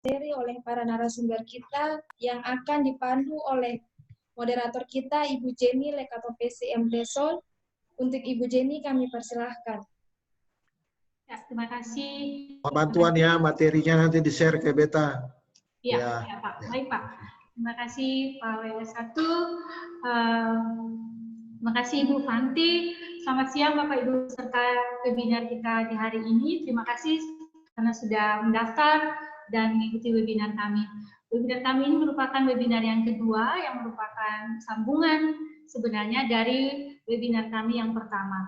materi oleh para narasumber kita yang akan dipandu oleh moderator kita, Ibu Jenny Lekato PCM Desol. Untuk Ibu Jenny kami persilahkan. Ya, terima kasih. Bantuan ya, materinya nanti di-share ke Beta. Ya, Pak. Baik, Pak. Terima kasih Pak WS1. Terima kasih Ibu Fanti. Selamat siang Bapak Ibu serta webinar kita di hari ini. Terima kasih karena sudah mendaftar dan mengikuti webinar kami. Webinar kami ini merupakan webinar yang kedua yang merupakan sambungan sebenarnya dari webinar kami yang pertama.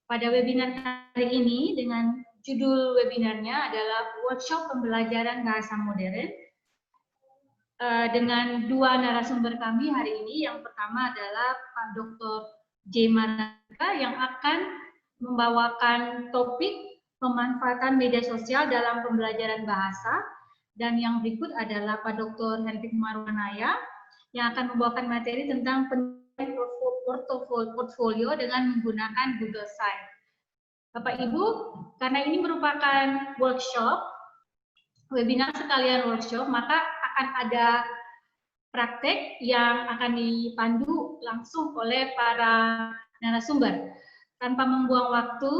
Pada webinar hari ini dengan judul webinarnya adalah Workshop Pembelajaran Bahasa Modern dengan dua narasumber kami hari ini. Yang pertama adalah Pak Dr. J. Marantika yang akan membawakan topik pemanfaatan media sosial dalam pembelajaran bahasa, dan yang berikut adalah Pak Dr. Hendrik Marwanaya yang akan membawakan materi tentang portfolio dengan menggunakan Google Sites. Bapak Ibu, karena ini merupakan workshop, webinar sekalian workshop, maka akan ada praktek yang akan dipandu langsung oleh para narasumber. Tanpa membuang waktu,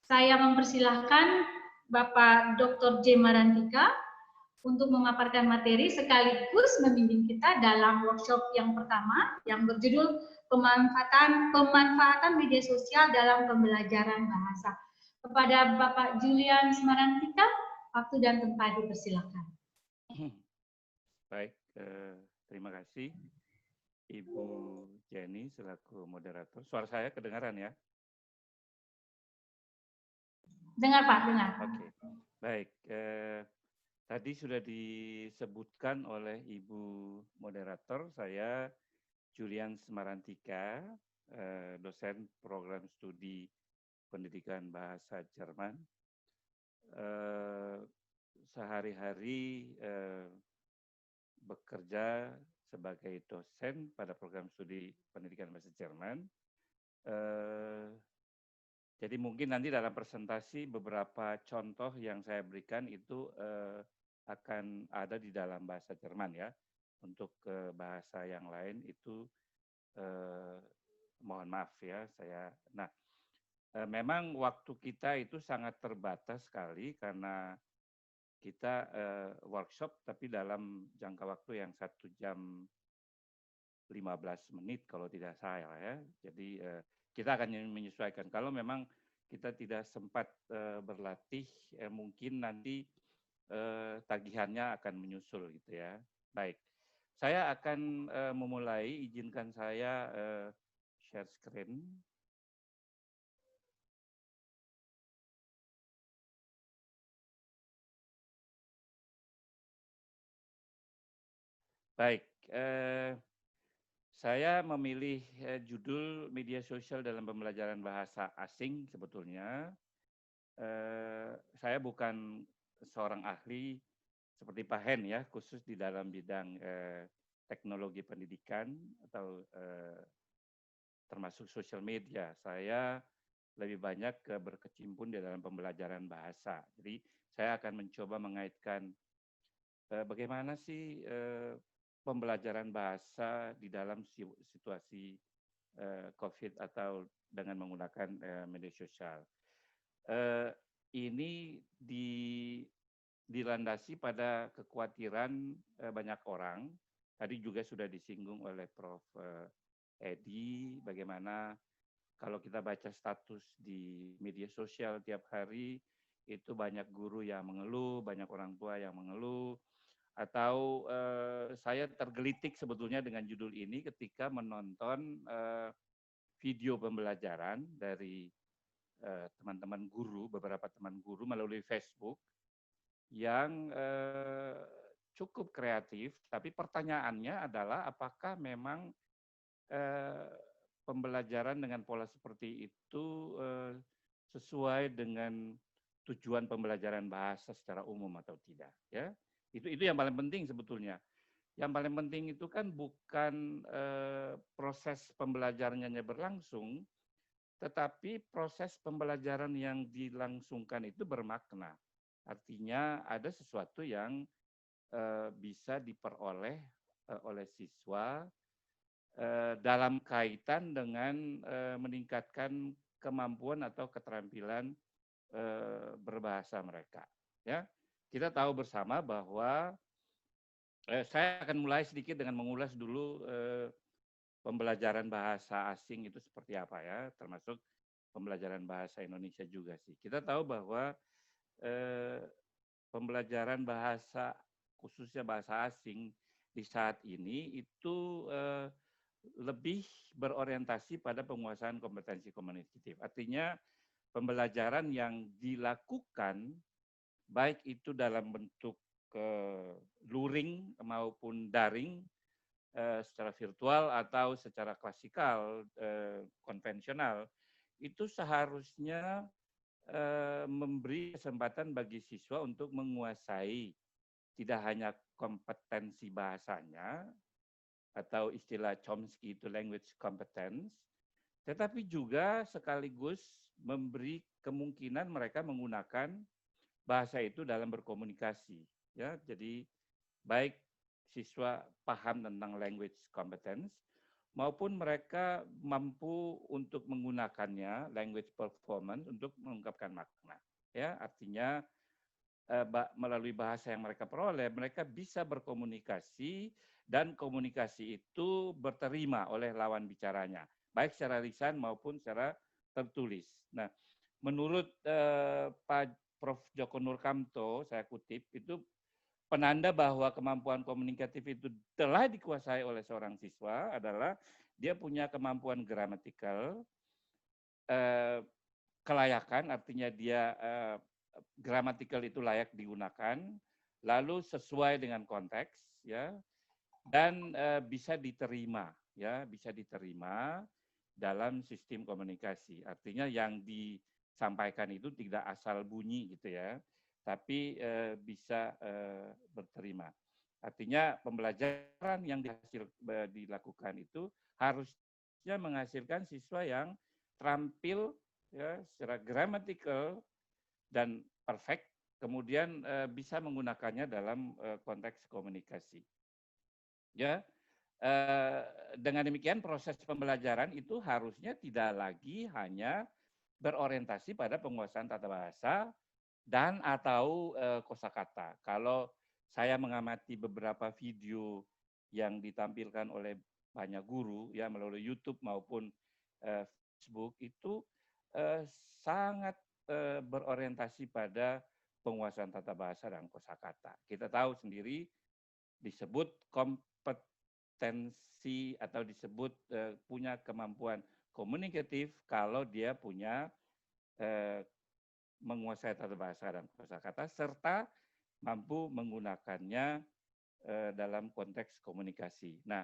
saya mempersilahkan Bapak Dr. J. Marantika untuk memaparkan materi sekaligus membimbing kita dalam workshop yang pertama yang berjudul pemanfaatan media sosial dalam pembelajaran bahasa. Kepada Bapak Julian Marantika, waktu dan tempat dipersilakan. Baik, terima kasih Ibu Jenny selaku moderator. Suara saya kedengaran ya? Dengar Pak, dengar. Oke, baik. Tadi sudah disebutkan oleh Ibu moderator, saya Julian Marantika, dosen program studi pendidikan bahasa Jerman. Sehari-hari bekerja sebagai dosen pada program studi pendidikan bahasa Jerman. Jadi mungkin nanti dalam presentasi beberapa contoh yang saya berikan itu akan ada di dalam bahasa Jerman ya. Untuk bahasa yang lain itu mohon maaf ya saya. Nah, memang waktu kita itu sangat terbatas sekali karena kita workshop tapi dalam jangka waktu yang 1 jam 15 menit kalau tidak salah ya. Jadi kita akan menyesuaikan. Kalau memang kita tidak sempat berlatih, mungkin nanti tagihannya akan menyusul gitu ya. Baik, saya akan memulai. Izinkan saya share screen. Baik, saya memilih judul media sosial dalam pembelajaran bahasa asing sebetulnya. Saya bukan seorang ahli seperti Pak Hen ya, khusus di dalam bidang teknologi pendidikan atau termasuk sosial media. Saya lebih banyak berkecimpung di dalam pembelajaran bahasa. Jadi saya akan mencoba mengaitkan bagaimana sih pembelajaran bahasa di dalam situasi COVID atau dengan menggunakan media sosial. Ini dilandasi pada kekhawatiran banyak orang. Tadi juga sudah disinggung oleh Prof. Edi, bagaimana kalau kita baca status di media sosial tiap hari, itu banyak guru yang mengeluh, banyak orang tua yang mengeluh, atau saya tergelitik sebetulnya dengan judul ini ketika menonton video pembelajaran dari teman-teman guru, beberapa teman guru melalui Facebook yang cukup kreatif, tapi pertanyaannya adalah apakah memang pembelajaran dengan pola seperti itu sesuai dengan tujuan pembelajaran bahasa secara umum atau tidak, ya? Itu yang paling penting sebetulnya. Yang paling penting itu kan bukan proses pembelajarannya berlangsung, tetapi proses pembelajaran yang dilangsungkan itu bermakna. Artinya ada sesuatu yang bisa diperoleh oleh siswa dalam kaitan dengan meningkatkan kemampuan atau keterampilan berbahasa mereka. Ya, kita tahu bersama bahwa saya akan mulai sedikit dengan mengulas dulu pembelajaran bahasa asing itu seperti apa ya, termasuk pembelajaran bahasa Indonesia juga sih. Kita tahu bahwa pembelajaran bahasa khususnya bahasa asing di saat ini itu lebih berorientasi pada penguasaan kompetensi komunikatif. Artinya pembelajaran yang dilakukan baik itu dalam bentuk luring maupun daring secara virtual atau secara klasikal konvensional itu seharusnya memberi kesempatan bagi siswa untuk menguasai tidak hanya kompetensi bahasanya atau istilah Chomsky itu language competence, tetapi juga sekaligus memberi kemungkinan mereka menggunakan bahasa itu dalam berkomunikasi. Ya, jadi baik siswa paham tentang language competence maupun mereka mampu untuk menggunakannya language performance untuk mengungkapkan makna. Ya, artinya melalui bahasa yang mereka peroleh, mereka bisa berkomunikasi dan komunikasi itu berterima oleh lawan bicaranya, baik secara lisan maupun secara tertulis. Nah, menurut Pak Prof. Djoko Nurkamto, saya kutip, itu penanda bahwa kemampuan komunikatif itu telah dikuasai oleh seorang siswa adalah dia punya kemampuan gramatikal, kelayakan, artinya dia gramatikal itu layak digunakan, lalu sesuai dengan konteks, ya, dan bisa diterima, ya, bisa diterima dalam sistem komunikasi. Artinya yang disampaikan itu tidak asal bunyi gitu ya, tapi bisa berterima. Artinya pembelajaran yang dilakukan itu harusnya menghasilkan siswa yang terampil ya secara gramatikal dan perfect, kemudian bisa menggunakannya dalam konteks komunikasi. Ya, dengan demikian proses pembelajaran itu harusnya tidak lagi hanya berorientasi pada penguasaan tata bahasa dan atau kosakata. Kalau saya mengamati beberapa video yang ditampilkan oleh banyak guru ya melalui YouTube maupun Facebook itu sangat berorientasi pada penguasaan tata bahasa dan kosakata. Kita tahu sendiri disebut kompetensi atau disebut punya kemampuan komunikatif kalau dia punya menguasai tata bahasa dan kosakata serta mampu menggunakannya dalam konteks komunikasi. Nah,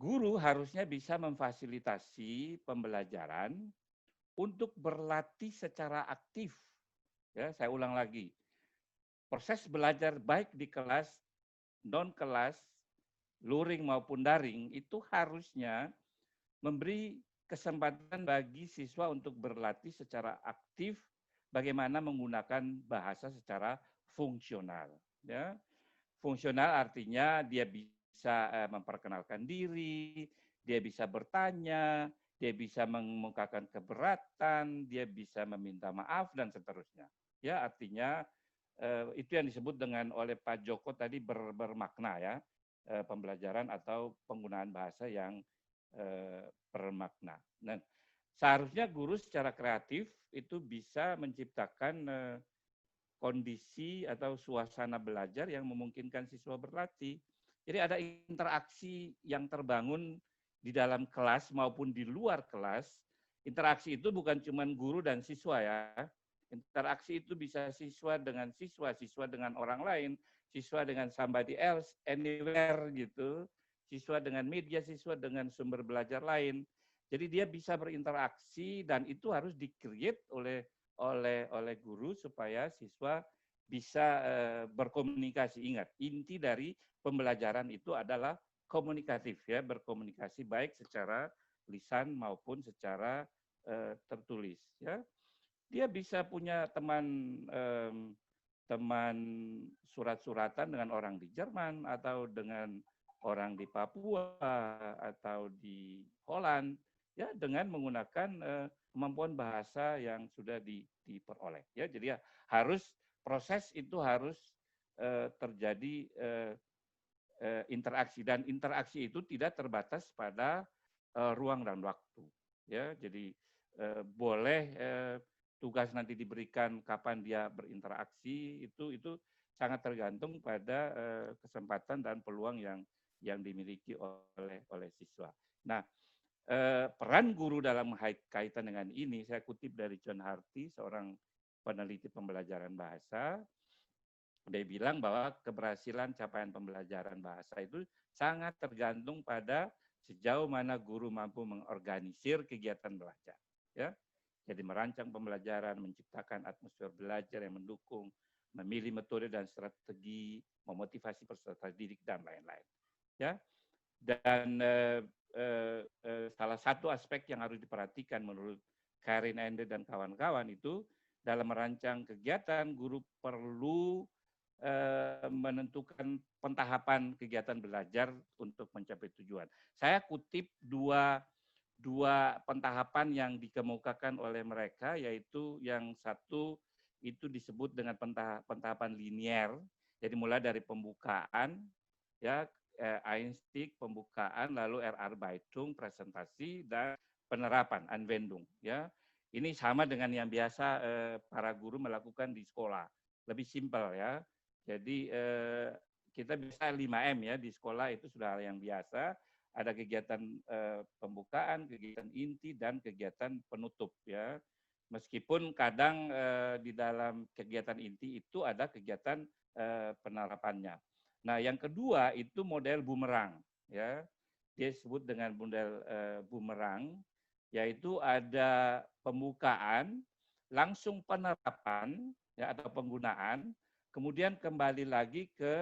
guru harusnya bisa memfasilitasi pembelajaran untuk berlatih secara aktif. Ya, saya ulang lagi. Proses belajar baik di kelas, non kelas, luring maupun daring itu harusnya memberi kesempatan bagi siswa untuk berlatih secara aktif bagaimana menggunakan bahasa secara fungsional. Ya. Fungsional artinya dia bisa memperkenalkan diri, dia bisa bertanya, dia bisa mengemukakan keberatan, dia bisa meminta maaf dan seterusnya. Ya, artinya itu yang disebut dengan oleh Pak Djoko tadi bermakna ya, pembelajaran atau penggunaan bahasa yang bermakna. Nah, seharusnya guru secara kreatif itu bisa menciptakan kondisi atau suasana belajar yang memungkinkan siswa berlatih. Jadi ada interaksi yang terbangun di dalam kelas maupun di luar kelas. Interaksi itu bukan cuma guru dan siswa ya. Interaksi itu bisa siswa dengan siswa, siswa dengan orang lain, siswa dengan somebody else, anywhere gitu, siswa dengan media, siswa dengan sumber belajar lain. Jadi dia bisa berinteraksi dan itu harus di-create oleh guru supaya siswa bisa berkomunikasi. Ingat, inti dari pembelajaran itu adalah komunikatif ya, berkomunikasi baik secara lisan maupun secara tertulis ya. Dia bisa punya teman teman surat-suratan dengan orang di Jerman atau dengan orang di Papua atau di Holland, ya dengan menggunakan kemampuan bahasa yang sudah diperoleh. Ya, jadi ya harus proses itu harus terjadi interaksi, dan interaksi itu tidak terbatas pada ruang dan waktu. Ya, jadi boleh tugas nanti diberikan kapan dia berinteraksi, itu sangat tergantung pada kesempatan dan peluang yang dimiliki oleh siswa. Nah, peran guru dalam kaitan dengan ini saya kutip dari John Harty, seorang peneliti pembelajaran bahasa. Dia bilang bahwa keberhasilan capaian pembelajaran bahasa itu sangat tergantung pada sejauh mana guru mampu mengorganisir kegiatan belajar. Ya, jadi merancang pembelajaran, menciptakan atmosfer belajar yang mendukung, memilih metode dan strategi, memotivasi peserta didik dan lain-lain. Ya, dan salah satu aspek yang harus diperhatikan menurut Karin Ende dan kawan-kawan itu dalam merancang kegiatan, guru perlu menentukan pentahapan kegiatan belajar untuk mencapai tujuan. Saya kutip dua pentahapan yang dikemukakan oleh mereka, yaitu yang satu itu disebut dengan pentahapan linier, jadi mulai dari pembukaan, ya, Einstieg, pembukaan, lalu Erarbeitung, presentasi, dan penerapan, Anwendung. Ya, ini sama dengan yang biasa para guru melakukan di sekolah, lebih simpel ya. Jadi kita bisa 5M ya di sekolah, itu sudah hal yang biasa. Ada kegiatan pembukaan, kegiatan inti, dan kegiatan penutup ya. Meskipun kadang di dalam kegiatan inti itu ada kegiatan penerapannya. Nah, yang kedua itu model bumerang ya. Dia disebut dengan model bumerang, yaitu ada pembukaan, langsung penerapan ya atau penggunaan, kemudian kembali lagi ke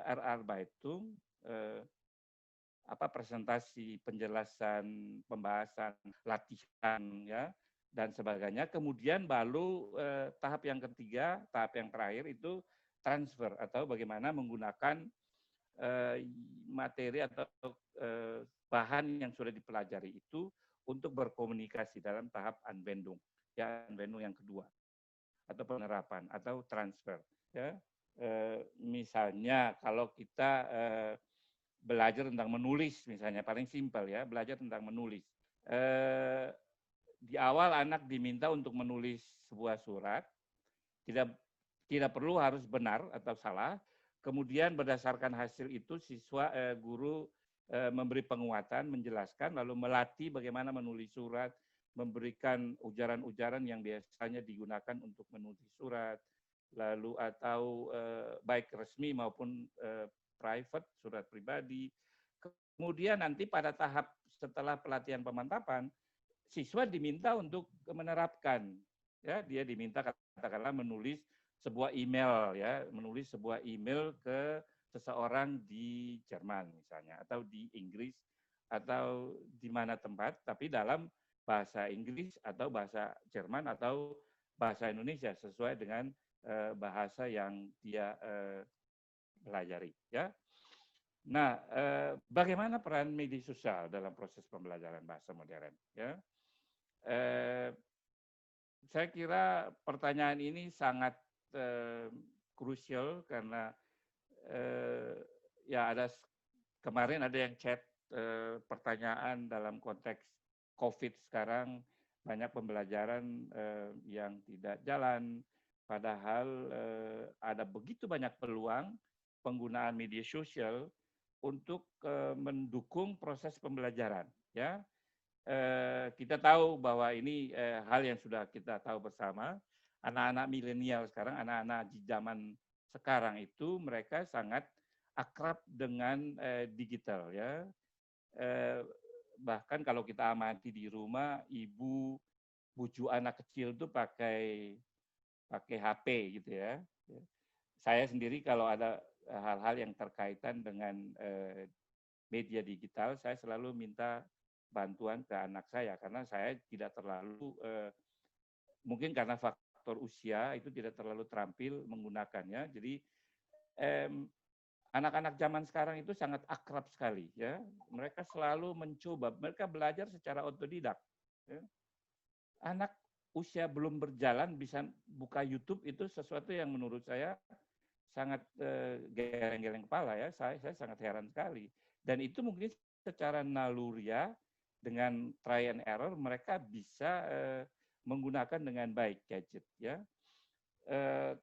Erarbeitung, presentasi, penjelasan, pembahasan, latihan ya dan sebagainya. Kemudian baru tahap yang ketiga, tahap yang terakhir itu transfer atau bagaimana menggunakan materi atau bahan yang sudah dipelajari itu untuk berkomunikasi dalam tahap Anwendung, ya Anwendung yang kedua atau penerapan atau transfer. Ya, misalnya kalau kita belajar tentang menulis, misalnya paling simpel ya, belajar tentang menulis. Di awal anak diminta untuk menulis sebuah surat, tidak perlu harus benar atau salah. Kemudian berdasarkan hasil itu siswa guru memberi penguatan, menjelaskan, lalu melatih bagaimana menulis surat, memberikan ujaran-ujaran yang biasanya digunakan untuk menulis surat, lalu atau baik resmi maupun private, surat pribadi. Kemudian nanti pada tahap setelah pelatihan pemantapan, siswa diminta untuk menerapkan. Ya, dia diminta katakanlah menulis sebuah email ya, menulis sebuah email ke seseorang di Jerman misalnya atau di Inggris atau di mana tempat, tapi dalam bahasa Inggris atau bahasa Jerman atau bahasa Indonesia sesuai dengan bahasa yang dia pelajari ya. Nah, bagaimana peran media sosial dalam proses pembelajaran bahasa modern ya? Saya kira pertanyaan ini sangat krusial karena ya kemarin ada yang chat pertanyaan dalam konteks COVID sekarang, banyak pembelajaran yang tidak jalan. Padahal ada begitu banyak peluang penggunaan media sosial untuk mendukung proses pembelajaran. Ya, kita tahu bahwa ini hal yang sudah kita tahu bersama. Anak-anak milenial sekarang, anak-anak di zaman sekarang itu mereka sangat akrab dengan digital. Ya, bahkan kalau kita amati di rumah, ibu bujuk anak kecil itu pakai HP gitu ya. Saya sendiri kalau ada hal-hal yang terkaitan dengan media digital, saya selalu minta bantuan ke anak saya karena saya tidak terlalu mungkin karena faktor faktor usia itu tidak terlalu terampil menggunakannya. Jadi anak-anak zaman sekarang itu sangat akrab sekali, ya. Mereka selalu mencoba, mereka belajar secara otodidak. Ya. Anak usia belum berjalan bisa buka YouTube itu sesuatu yang menurut saya sangat geleng-geleng kepala, ya. Saya sangat heran sekali. Dan itu mungkin secara naluriah dengan try and error mereka bisa menggunakan dengan baik gadget, ya.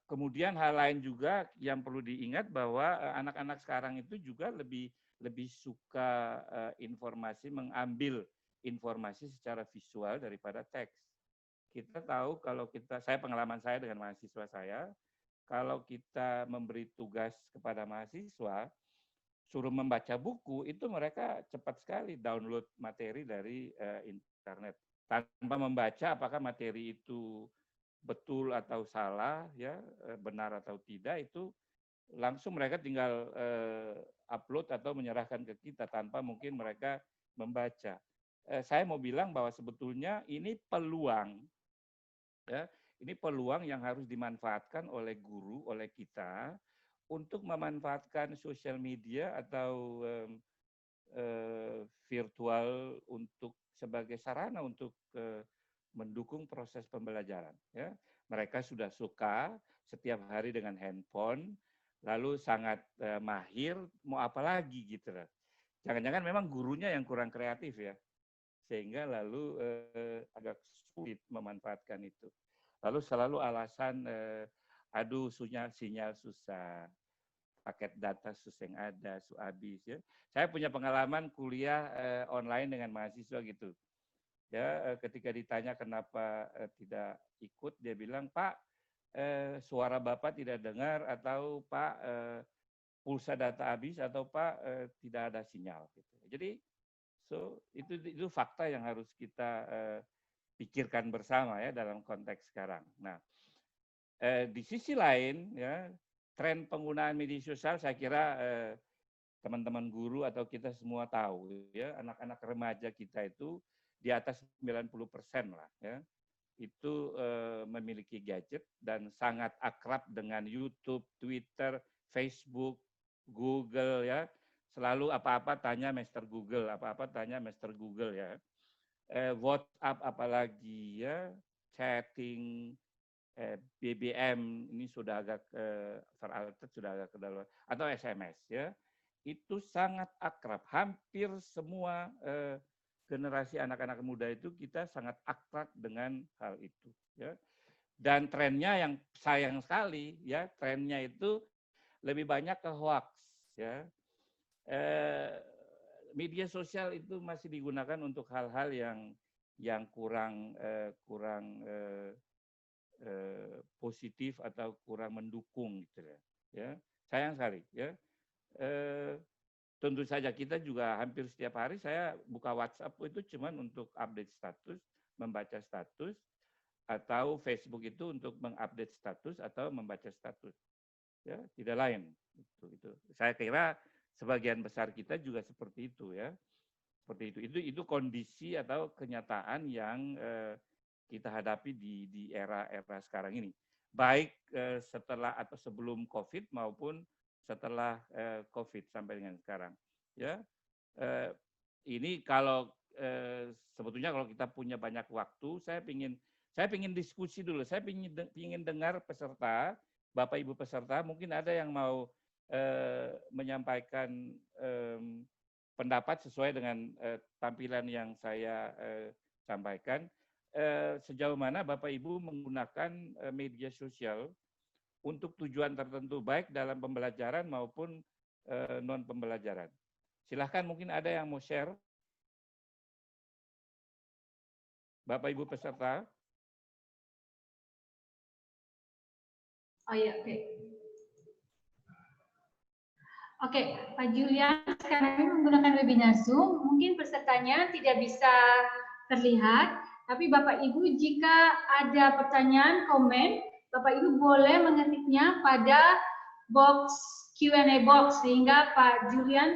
Kemudian hal lain juga yang perlu diingat bahwa anak-anak sekarang itu juga lebih suka informasi, mengambil informasi secara visual daripada teks. Kita tahu kalau saya pengalaman saya dengan mahasiswa saya, kalau kita memberi tugas kepada mahasiswa, suruh membaca buku, itu mereka cepat sekali download materi dari internet. Tanpa membaca apakah materi itu betul atau salah, ya, benar atau tidak, itu langsung mereka tinggal upload atau menyerahkan ke kita tanpa mungkin mereka membaca. Saya mau bilang bahwa sebetulnya ini peluang, ya, ini peluang yang harus dimanfaatkan oleh guru, oleh kita untuk memanfaatkan sosial media atau virtual untuk sebagai sarana untuk mendukung proses pembelajaran. Ya. Mereka sudah suka setiap hari dengan handphone, lalu sangat mahir, mau apa lagi gitu loh. Jangan-jangan memang gurunya yang kurang kreatif, ya, sehingga lalu agak sulit memanfaatkan itu. Lalu selalu alasan, aduh sinyal susah, paket data susah yang ada, habis. Ya. Saya punya pengalaman kuliah online dengan mahasiswa gitu. Ya, ketika ditanya kenapa tidak ikut, dia bilang, Pak, suara Bapak tidak dengar, atau Pak, pulsa data habis, atau Pak, tidak ada sinyal. Gitu. Jadi, itu fakta yang harus kita pikirkan bersama, ya, dalam konteks sekarang. Nah, di sisi lain, ya, tren penggunaan media sosial, saya kira teman-teman guru atau kita semua tahu, ya, anak-anak remaja kita itu di atas 90% lah, ya, itu memiliki gadget dan sangat akrab dengan YouTube, Twitter, Facebook, Google, ya. Selalu apa-apa tanya Master Google, apa-apa tanya Master Google, ya. WhatsApp apalagi, ya, chatting, BBM ini sudah agak teralter, sudah agak kedaluarsa, atau SMS, ya. Itu sangat akrab, hampir semua generasi anak-anak muda itu kita sangat akrab dengan hal itu, ya. Dan trennya yang sayang sekali, ya, trennya itu lebih banyak ke hoax, ya. Media sosial itu masih digunakan untuk hal-hal yang kurang positif atau kurang mendukung, gitu ya. Sayang sekali, ya. Tentu saja kita juga hampir setiap hari saya buka WhatsApp itu cuman untuk update status, membaca status, atau Facebook itu untuk mengupdate status atau membaca status. Ya, tidak lain. Itu. Saya kira sebagian besar kita juga seperti itu, ya. Seperti itu. Itu kondisi atau kenyataan yang kita hadapi di era sekarang ini. Baik setelah atau sebelum COVID maupun setelah COVID sampai dengan sekarang, ya. Ini kalau sebetulnya kalau kita punya banyak waktu, saya ingin diskusi dulu. Saya ingin dengar peserta, Bapak Ibu peserta, mungkin ada yang mau menyampaikan pendapat sesuai dengan tampilan yang saya sampaikan. Sejauh mana Bapak Ibu menggunakan media sosial untuk tujuan tertentu, baik dalam pembelajaran maupun non pembelajaran. Silahkan, mungkin ada yang mau share. Bapak Ibu peserta. Oh iya, oke. Oke, Pak Julian, sekarang ini menggunakan webinar Zoom, mungkin pesertanya tidak bisa terlihat, tapi Bapak Ibu jika ada pertanyaan, komen, Bapak Ibu boleh mengetiknya pada box Q&A box sehingga Pak Julian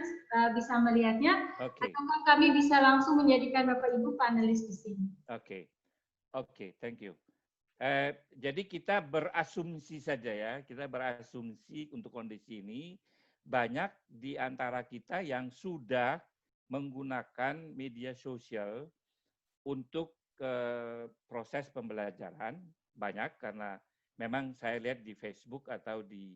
bisa melihatnya. Okay. Atau kami bisa langsung menjadikan Bapak Ibu panelis di sini. Oke, thank you. Jadi kita berasumsi saja ya, kita berasumsi untuk kondisi ini banyak di antara kita yang sudah menggunakan media sosial untuk proses pembelajaran, banyak karena memang saya lihat di Facebook atau di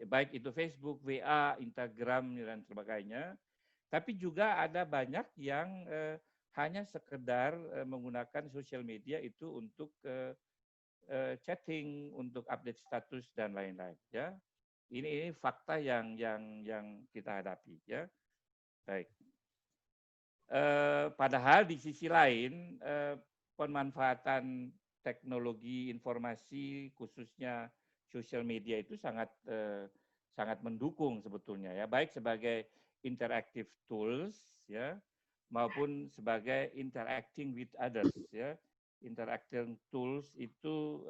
baik itu Facebook, WA, Instagram dan sebagainya, tapi juga ada banyak yang hanya sekedar menggunakan sosial media itu untuk chatting, untuk update status dan lain-lain. Ya, ini fakta yang kita hadapi. Ya, baik. Padahal di sisi lain pemanfaatan teknologi informasi khususnya sosial media itu sangat sangat mendukung sebetulnya ya, baik sebagai interactive tools ya maupun sebagai interacting with others ya. Interacting tools itu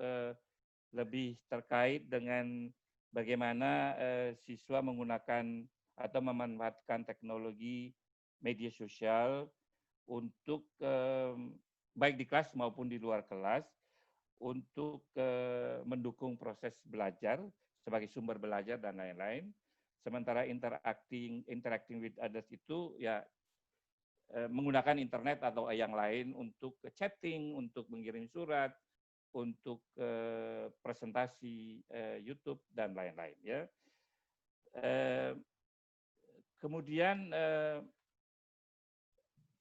lebih terkait dengan bagaimana siswa menggunakan atau memanfaatkan teknologi media sosial untuk baik di kelas maupun di luar kelas untuk mendukung proses belajar sebagai sumber belajar dan lain-lain. Sementara interacting with others itu ya menggunakan internet atau yang lain untuk chatting, untuk mengirim surat, untuk presentasi YouTube dan lain-lain ya. Kemudian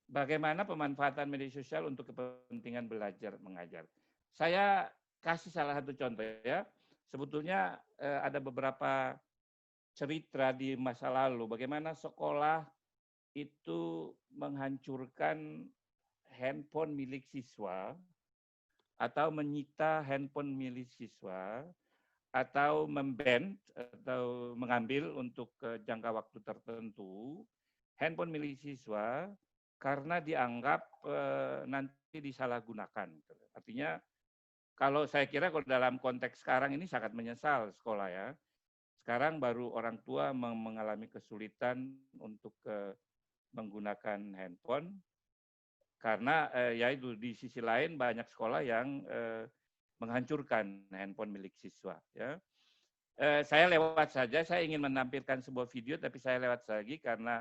bagaimana pemanfaatan media sosial untuk kepentingan belajar mengajar. Saya kasih salah satu contoh ya. Sebetulnya ada beberapa cerita di masa lalu bagaimana sekolah itu menghancurkan handphone milik siswa atau menyita handphone milik siswa atau memban atau mengambil untuk jangka waktu tertentu handphone milik siswa karena dianggap nanti disalahgunakan. Artinya kalau saya kira kalau dalam konteks sekarang ini sangat menyesal sekolah ya. Sekarang baru orang tua mengalami kesulitan untuk menggunakan handphone karena ya itu di sisi lain banyak sekolah yang menghancurkan handphone milik siswa ya. Saya lewat saja, saya ingin menampilkan sebuah video tapi saya lewat lagi karena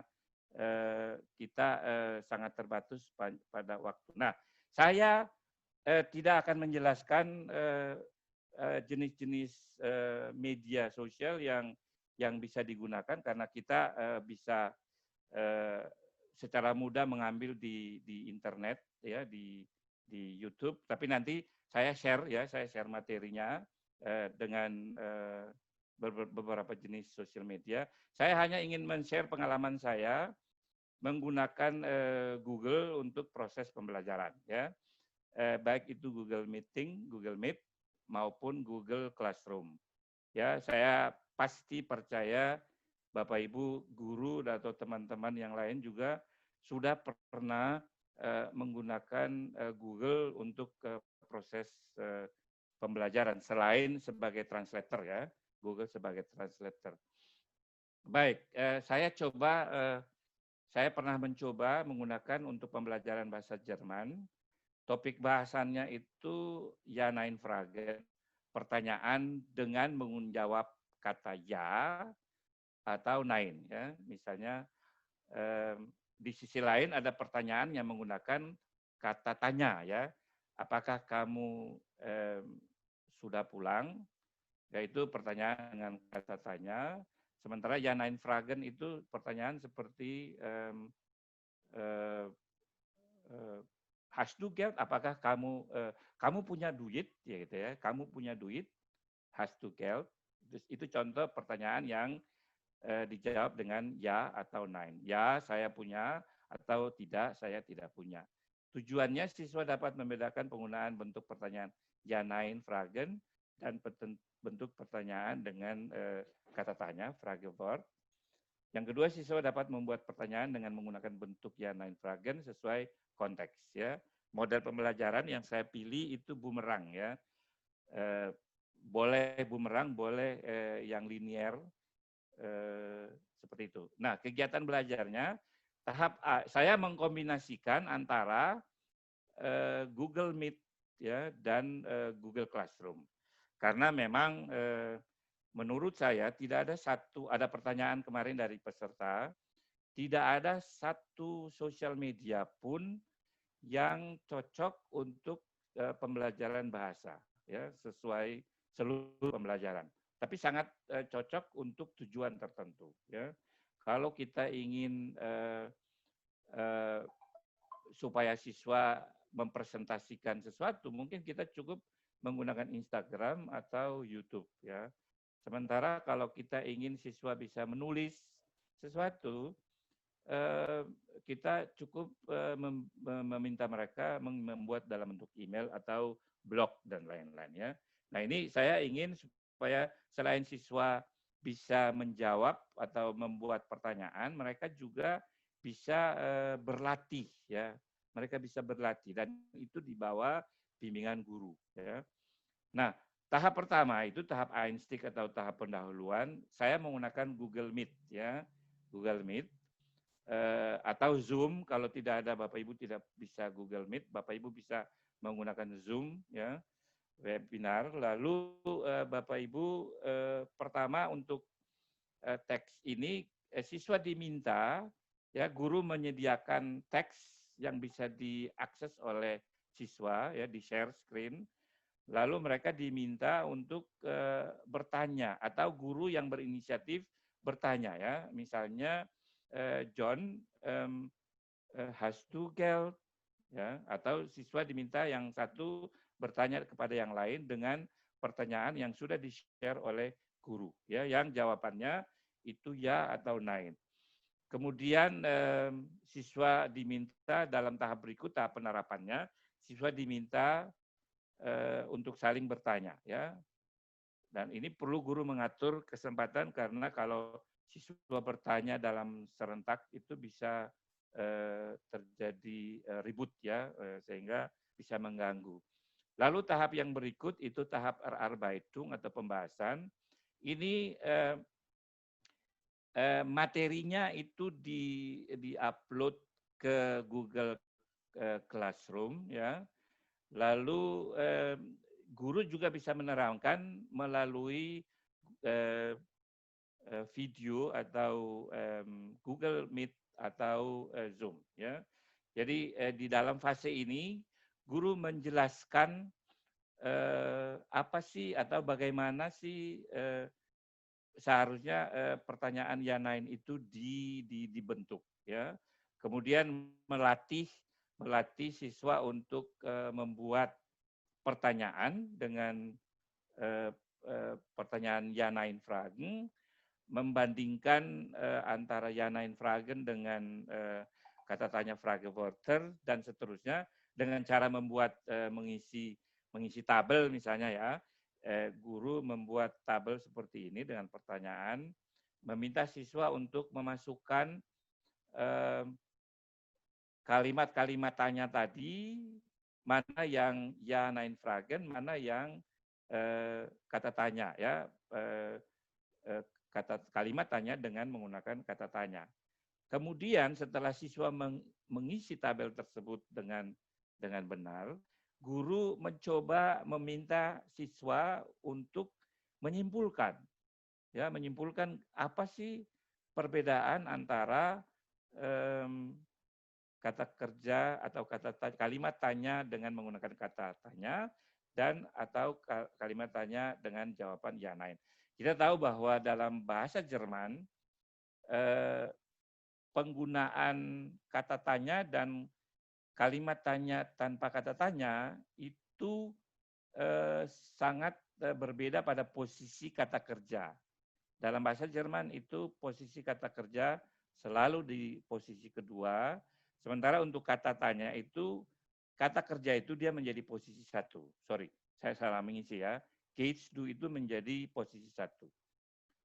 kita sangat terbatas pada waktu. Nah, saya tidak akan menjelaskan jenis-jenis media sosial yang bisa digunakan karena kita bisa secara mudah mengambil di internet ya di YouTube. Tapi nanti saya share materinya dengan beberapa jenis sosial media. Saya hanya ingin men-share pengalaman saya menggunakan Google untuk proses pembelajaran ya. Baik itu Google Meeting, Google Meet maupun Google Classroom. Ya, saya pasti percaya Bapak Ibu guru atau teman-teman yang lain juga sudah pernah menggunakan Google untuk proses pembelajaran selain sebagai translator ya, Google sebagai translator. Baik, saya pernah mencoba menggunakan untuk pembelajaran bahasa Jerman. Topik bahasannya itu Ja, Nein, Fragen, pertanyaan dengan menjawab kata ya atau nein ya. Misalnya di sisi lain ada pertanyaan yang menggunakan kata tanya ya. Apakah kamu sudah pulang? Yaitu pertanyaan dengan kata tanya. Sementara Ja, Nein, Fragen itu pertanyaan seperti hast du Geld? Apakah kamu punya duit? Ya gitu ya. Kamu punya duit? Hast du Geld? Itu contoh pertanyaan yang dijawab dengan ya atau nein. Ya, saya punya, atau tidak, saya tidak punya. Tujuannya siswa dapat membedakan penggunaan bentuk pertanyaan ja, nein, Fragen dan bentuk pertanyaan dengan kata tanya, Fragewort. Yang kedua, siswa dapat membuat pertanyaan dengan menggunakan bentuk ja, nein, Fragen sesuai konteks ya. Model pembelajaran yang saya pilih itu bumerang ya. Boleh bumerang, boleh yang linear seperti itu. Nah, kegiatan belajarnya tahap A, saya mengkombinasikan antara Google Meet ya dan Google Classroom. Karena memang menurut saya tidak ada pertanyaan kemarin dari peserta, tidak ada satu sosial media pun yang cocok untuk pembelajaran bahasa, ya sesuai seluruh pembelajaran. Tapi sangat cocok untuk tujuan tertentu. Ya, kalau kita ingin supaya siswa mempresentasikan sesuatu, mungkin kita cukup menggunakan Instagram atau YouTube. Ya, sementara kalau kita ingin siswa bisa menulis sesuatu, kita cukup meminta mereka membuat dalam bentuk email atau blog dan lain-lain ya. Nah ini saya ingin supaya selain siswa bisa menjawab atau membuat pertanyaan, mereka juga bisa berlatih ya. Mereka bisa berlatih dan itu di bawah bimbingan guru ya. Nah tahap pertama itu tahap Einstein atau tahap pendahuluan. Saya menggunakan Google Meet ya, Google Meet. Atau Zoom, kalau tidak ada Bapak Ibu tidak bisa Google Meet, Bapak Ibu bisa menggunakan Zoom ya, webinar. Lalu Bapak Ibu pertama untuk teks ini siswa diminta ya guru menyediakan teks yang bisa diakses oleh siswa ya di share screen. Lalu mereka diminta untuk bertanya atau guru yang berinisiatif bertanya ya, misalnya John has to geld ya, atau siswa diminta yang satu bertanya kepada yang lain dengan pertanyaan yang sudah di-share oleh guru ya, yang jawabannya itu ya atau nein. Kemudian siswa diminta dalam tahap berikut, tahap penerapannya, siswa diminta untuk saling bertanya ya. Dan ini perlu guru mengatur kesempatan karena kalau siswa bertanya dalam serentak itu bisa terjadi ribut ya, sehingga bisa mengganggu. Lalu tahap yang berikut itu tahap Erarbeitung atau pembahasan. Ini materinya itu di-upload ke Google Classroom ya. Lalu guru juga bisa menerangkan melalui video atau Google Meet atau Zoom ya. Jadi di dalam fase ini guru menjelaskan apa sih atau bagaimana sih seharusnya pertanyaan ya-nein itu dibentuk ya. Kemudian melatih siswa untuk membuat pertanyaan dengan pertanyaan ja-nein Fragen, membandingkan antara ja-nein Fragen dengan kata tanya Frageworter dan seterusnya dengan cara membuat mengisi tabel misalnya ya. Guru membuat tabel seperti ini dengan pertanyaan, meminta siswa untuk memasukkan kalimat-kalimat tanya tadi, mana yang ja-nein Fragen, mana yang kata tanya ya, kalimat tanya dengan menggunakan kata tanya. Kemudian setelah siswa mengisi tabel tersebut dengan benar, guru mencoba meminta siswa untuk menyimpulkan apa sih perbedaan antara kata kerja atau kalimat tanya dengan menggunakan kata tanya dan atau kalimat tanya dengan jawaban ja-nein. Kita tahu bahwa dalam bahasa Jerman penggunaan kata tanya dan kalimat tanya tanpa kata tanya itu sangat berbeda pada posisi kata kerja. Dalam bahasa Jerman itu posisi kata kerja selalu di posisi kedua, sementara untuk kata tanya itu, kata kerja itu dia menjadi posisi satu. Sorry, saya salah mengisi ya. Geht's du itu menjadi posisi satu.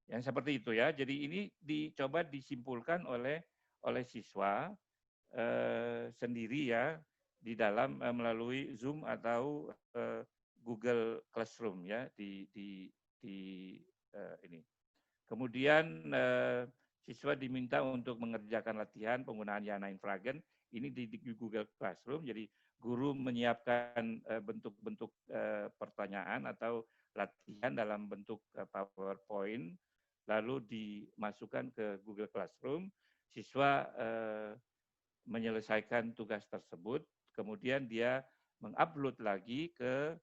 Yang seperti itu ya. Jadi ini dicoba disimpulkan oleh siswa sendiri ya di dalam melalui Zoom atau Google Classroom ya di ini. Kemudian siswa diminta untuk mengerjakan latihan penggunaan Yana Infragen ini di Google Classroom. Jadi guru menyiapkan bentuk-bentuk pertanyaan atau latihan dalam bentuk PowerPoint, lalu dimasukkan ke Google Classroom. Siswa menyelesaikan tugas tersebut, kemudian dia mengupload lagi ke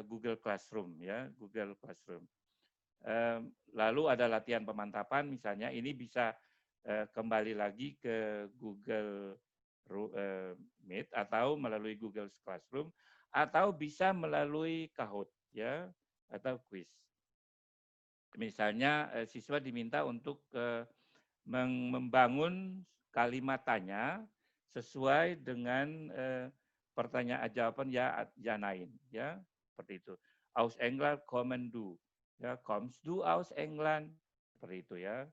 Google Classroom, ya, Google Classroom. Lalu ada latihan pemantapan, misalnya ini bisa kembali lagi ke Google Meet atau melalui Google Classroom atau bisa melalui Kahoot, ya, atau quiz. Misalnya siswa diminta untuk membangun kalimat tanya sesuai dengan pertanyaan jawaban ya nain, ya, seperti itu. Aus England kommen du, ya, kommst du aus England, seperti itu, ya.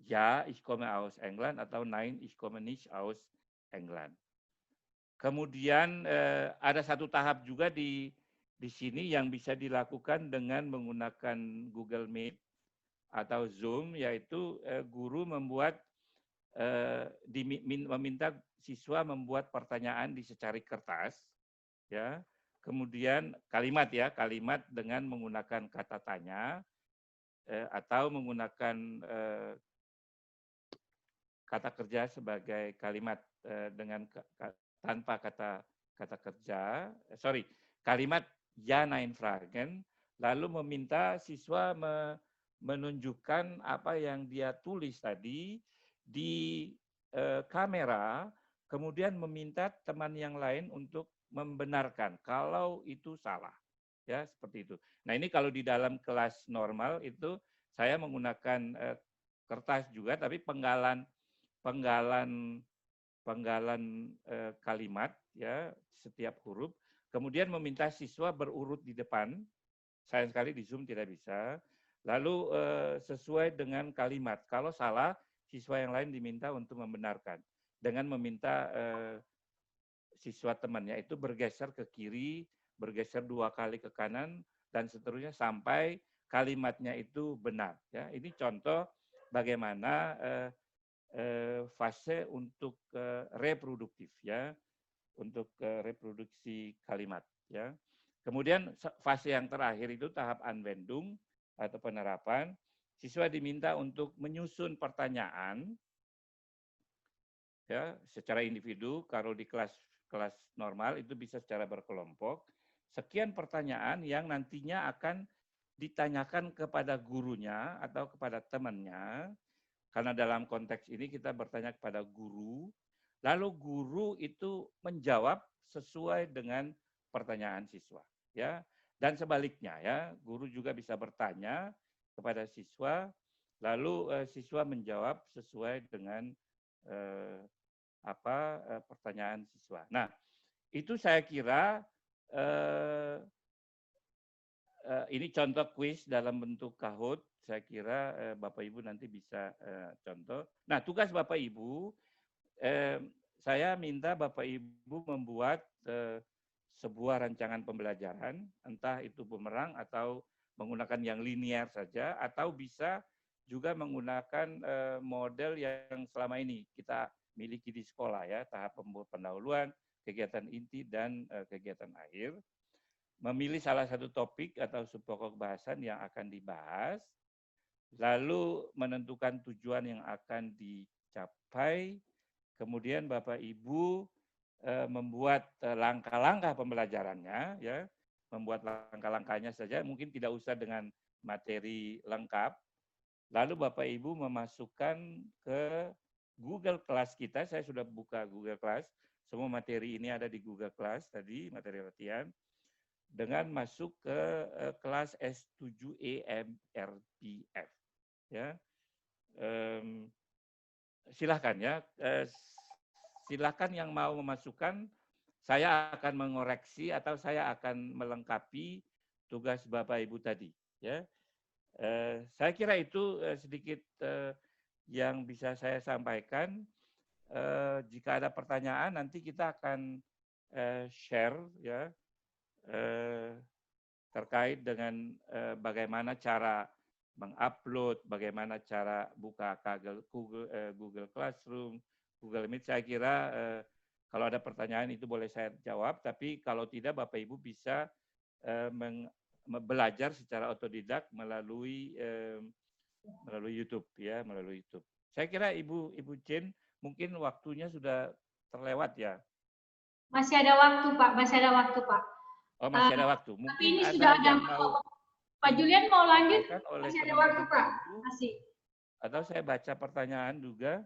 Ja, ich komme aus England atau nein, ich komme nicht aus England. Kemudian ada satu tahap juga di sini yang bisa dilakukan dengan menggunakan Google Meet atau Zoom, yaitu guru meminta siswa membuat pertanyaan di secari kertas, ya. Kemudian kalimat dengan menggunakan kata tanya atau menggunakan kata kerja sebagai kalimat dengan tanpa kata kerja, kalimat ja, nein, fragen, lalu meminta siswa menunjukkan apa yang dia tulis tadi di kamera, kemudian meminta teman yang lain untuk membenarkan kalau itu salah, ya, seperti itu. Nah, ini kalau di dalam kelas normal itu saya menggunakan kertas juga, tapi penggalan kalimat, ya, setiap huruf, kemudian meminta siswa berurut di depan. Sayang sekali di Zoom tidak bisa. Lalu sesuai dengan kalimat. Kalau salah, siswa yang lain diminta untuk membenarkan dengan meminta siswa temannya itu bergeser ke kiri, bergeser 2 kali ke kanan, dan seterusnya sampai kalimatnya itu benar. Ya, ini contoh bagaimana fase untuk reproduktif, ya, untuk reproduksi kalimat, ya. Kemudian fase yang terakhir itu tahap Anwendung atau penerapan. Siswa diminta untuk menyusun pertanyaan, ya, secara individu. Kalau di kelas normal itu bisa secara berkelompok. Sekian pertanyaan yang nantinya akan ditanyakan kepada gurunya atau kepada temannya. Karena dalam konteks ini kita bertanya kepada guru, lalu guru itu menjawab sesuai dengan pertanyaan siswa, ya. Dan sebaliknya, ya, guru juga bisa bertanya kepada siswa, lalu siswa menjawab sesuai dengan pertanyaan siswa. Nah, itu saya kira ini contoh kuis dalam bentuk Kahoot. Saya kira Bapak Ibu nanti bisa contoh. Nah, tugas Bapak Ibu, saya minta Bapak Ibu membuat sebuah rancangan pembelajaran, entah itu bumerang atau menggunakan yang linear saja, atau bisa juga menggunakan model yang selama ini kita miliki di sekolah, ya, tahap pendahuluan, kegiatan inti, dan kegiatan akhir. Memilih salah satu topik atau subpokok bahasan yang akan dibahas, lalu menentukan tujuan yang akan dicapai, kemudian Bapak Ibu membuat langkah-langkah pembelajarannya, ya, membuat langkah-langkahnya saja, mungkin tidak usah dengan materi lengkap. Lalu Bapak Ibu memasukkan ke Google Class kita, saya sudah buka Google Class, semua materi ini ada di Google Class tadi, materi latihan, dengan masuk ke kelas S7EMRPF, ya. Silahkan, ya, silahkan yang mau memasukkan, saya akan mengoreksi atau saya akan melengkapi tugas Bapak Ibu tadi, ya. Saya kira itu sedikit yang bisa saya sampaikan. Jika ada pertanyaan nanti kita akan share, ya, terkait dengan bagaimana cara mengupload, bagaimana cara buka Google Classroom, Google Meet. Saya kira kalau ada pertanyaan itu boleh saya jawab, tapi kalau tidak Bapak Ibu bisa belajar secara otodidak melalui YouTube ya, melalui YouTube. Saya kira Ibu Jane mungkin waktunya sudah terlewat ya. Masih ada waktu Pak, masih ada waktu Pak. Oh masih ada waktu. Tapi Mungkin ini ada sudah ada yang mau Pak Julian mau lanjut? oleh Masih ada waktu Pak. Ibu, Masih. atau saya baca pertanyaan juga.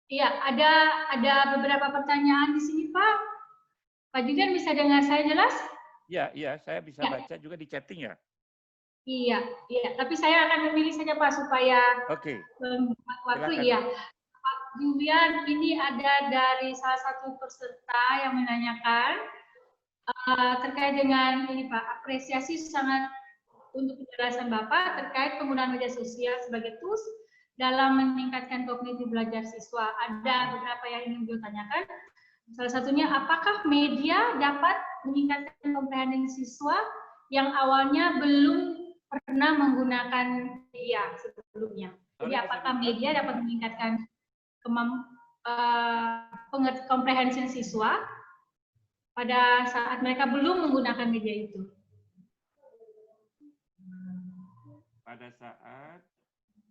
Iya, ada beberapa pertanyaan di sini Pak. Pak Julian bisa dengar saya jelas? Iya, saya bisa Ya. baca juga di chatting ya. Iya. Tapi saya akan memilih saja Pak supaya Oke. waktu Silakan. iya. Pak Julian, ini ada dari salah satu peserta yang menanyakan terkait dengan ini Pak, apresiasi sangat untuk penjelasan Bapak terkait penggunaan media sosial sebagai tools dalam meningkatkan kognitif belajar siswa. Ada beberapa yang ingin beliau tanyakan. Salah satunya, apakah media dapat meningkatkan komprehensi siswa yang awalnya belum pernah menggunakan media sebelumnya? Jadi apakah media dapat meningkatkan komprehensi siswa pada saat mereka belum menggunakan media itu? Pada saat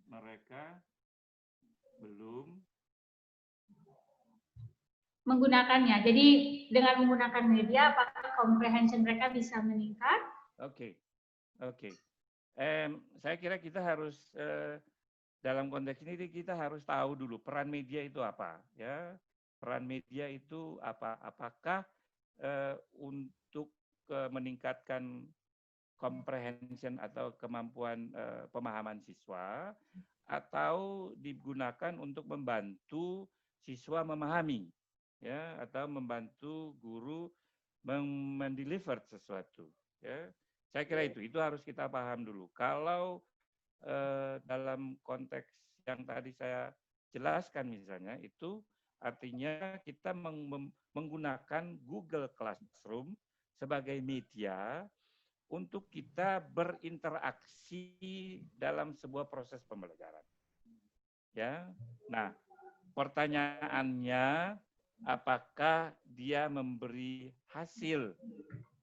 mereka belum menggunakannya. Jadi dengan menggunakan media, apakah comprehension mereka bisa meningkat? Oke. Saya kira kita harus dalam konteks ini kita harus tahu dulu peran media itu apa, ya. Peran media itu apa? Apakah untuk meningkatkan comprehension atau kemampuan pemahaman siswa, atau digunakan untuk membantu siswa memahami, ya, atau membantu guru mendeliver sesuatu, ya. Saya kira itu harus kita paham dulu. Kalau dalam konteks yang tadi saya jelaskan misalnya, itu artinya kita menggunakan Google Classroom sebagai media untuk kita berinteraksi dalam sebuah proses pembelajaran. Ya. Nah, pertanyaannya apakah dia memberi hasil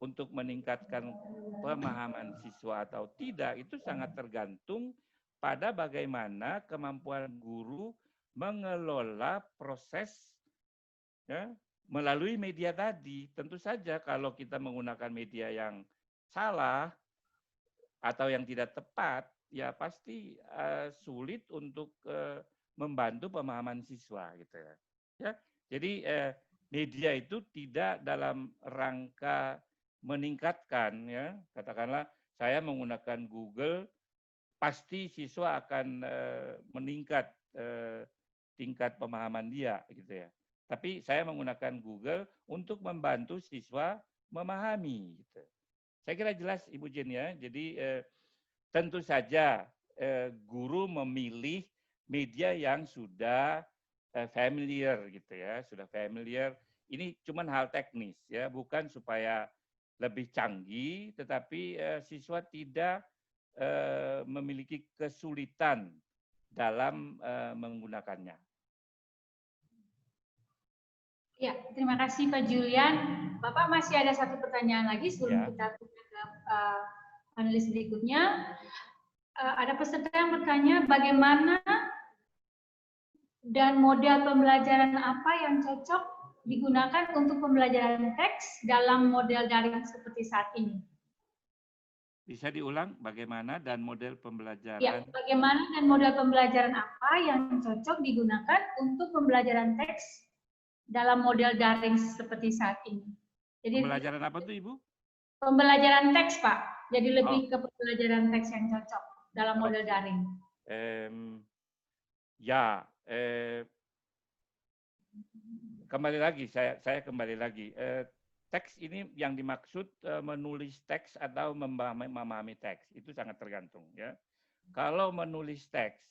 untuk meningkatkan pemahaman siswa atau tidak, itu sangat tergantung pada bagaimana kemampuan guru mengelola proses, ya, melalui media tadi. Tentu saja kalau kita menggunakan media yang salah atau yang tidak tepat, ya pasti sulit untuk membantu pemahaman siswa, gitu ya. Ya, jadi media itu tidak dalam rangka meningkatkan, ya. Katakanlah saya menggunakan Google, pasti siswa akan meningkat tingkat pemahaman dia, gitu ya. Tapi saya menggunakan Google untuk membantu siswa memahami, gitu. Saya kira jelas Ibu Jen ya. Jadi tentu saja guru memilih media yang sudah familiar gitu ya, sudah familiar. Ini cuma hal teknis ya, bukan supaya lebih canggih, tetapi siswa tidak memiliki kesulitan dalam menggunakannya. Ya, terima kasih Pak Julian. Bapak masih ada satu pertanyaan lagi sebelum kita ke panelis berikutnya. Ada peserta yang bertanya bagaimana dan model pembelajaran apa yang cocok digunakan untuk pembelajaran teks dalam model daring seperti saat ini. Bisa diulang bagaimana dan model pembelajaran? Ya, bagaimana dan model pembelajaran apa yang cocok digunakan untuk pembelajaran teks dalam model daring seperti saat ini. Jadi, pembelajaran apa tuh Ibu? Pembelajaran teks Pak. Jadi lebih ke pembelajaran teks yang cocok dalam model daring. Kembali lagi, saya kembali lagi. Teks ini yang dimaksud menulis teks atau memahami teks, itu sangat tergantung ya. Kalau menulis teks,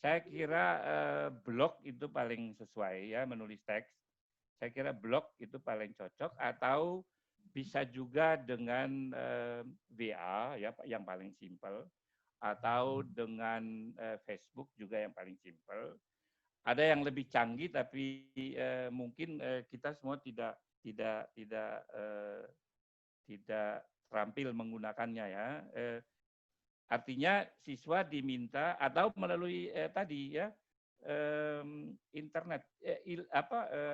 saya kira blog itu paling sesuai ya, menulis teks. Saya kira blog itu paling cocok, atau bisa juga dengan VA ya, yang paling simpel, atau dengan Facebook juga yang paling simpel. Ada yang lebih canggih tapi mungkin kita semua tidak terampil menggunakannya ya. Artinya siswa diminta atau melalui tadi ya internet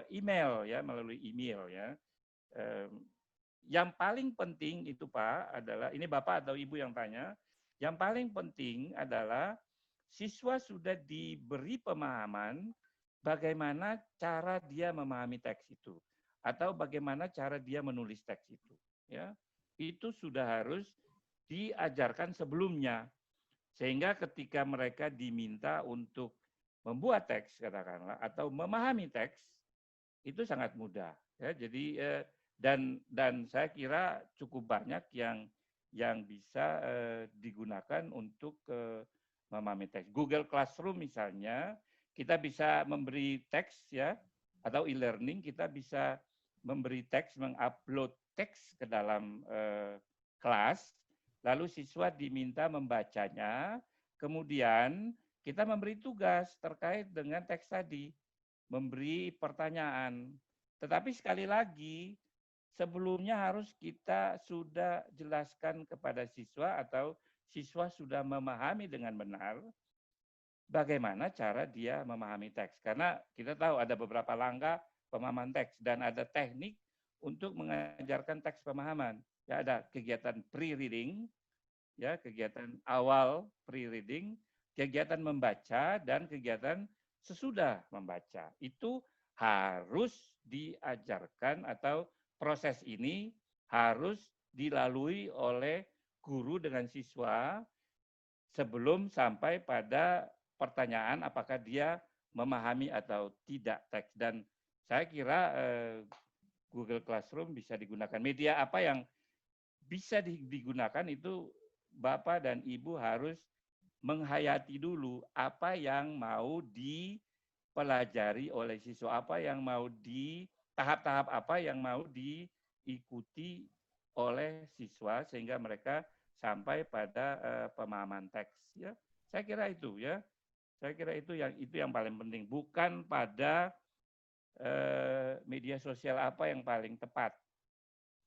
email ya, melalui email ya. Yang paling penting itu Pak adalah, ini Bapak atau Ibu yang tanya, yang paling penting adalah siswa sudah diberi pemahaman bagaimana cara dia memahami teks itu atau bagaimana cara dia menulis teks itu ya. Itu sudah harus diajarkan sebelumnya, sehingga ketika mereka diminta untuk membuat teks katakanlah atau memahami teks itu sangat mudah ya. Jadi dan saya kira cukup banyak yang bisa digunakan untuk memahami teks. Google Classroom misalnya, kita bisa memberi teks ya, atau e-learning kita bisa memberi teks, mengupload teks ke dalam kelas, lalu siswa diminta membacanya, kemudian kita memberi tugas terkait dengan teks tadi, memberi pertanyaan. Tetapi sekali lagi, sebelumnya harus kita sudah jelaskan kepada siswa atau siswa sudah memahami dengan benar bagaimana cara dia memahami teks. Karena kita tahu ada beberapa langkah pemahaman teks dan ada teknik untuk mengajarkan teks pemahaman. Ya, ada kegiatan pre-reading, ya, kegiatan awal pre-reading, kegiatan membaca, dan kegiatan sesudah membaca. Itu harus diajarkan atau proses ini harus dilalui oleh guru dengan siswa sebelum sampai pada pertanyaan apakah dia memahami atau tidak teks. Dan saya kira Google Classroom bisa digunakan. Media apa yang bisa digunakan itu Bapak dan Ibu harus menghayati dulu apa yang mau dipelajari oleh siswa, apa yang mau tahap-tahap apa yang mau diikuti oleh siswa sehingga mereka sampai pada pemahaman teks ya. Saya kira itu ya. Saya kira itu yang paling penting, bukan pada media sosial apa yang paling tepat,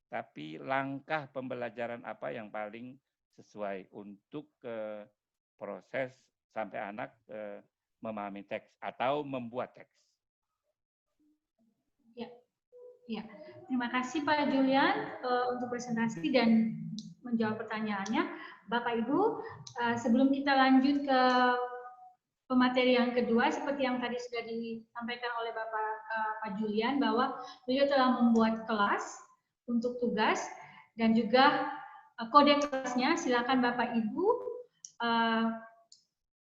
tapi langkah pembelajaran apa yang paling sesuai untuk proses sampai anak memahami teks atau membuat teks. Ya, ya. Terima kasih Pak Julian untuk presentasi dan menjawab pertanyaannya. Bapak Ibu, sebelum kita lanjut ke pemateri yang kedua, seperti yang tadi sudah disampaikan oleh Pak Julian, bahwa beliau telah membuat kelas untuk tugas dan juga kode kelasnya. Silakan Bapak Ibu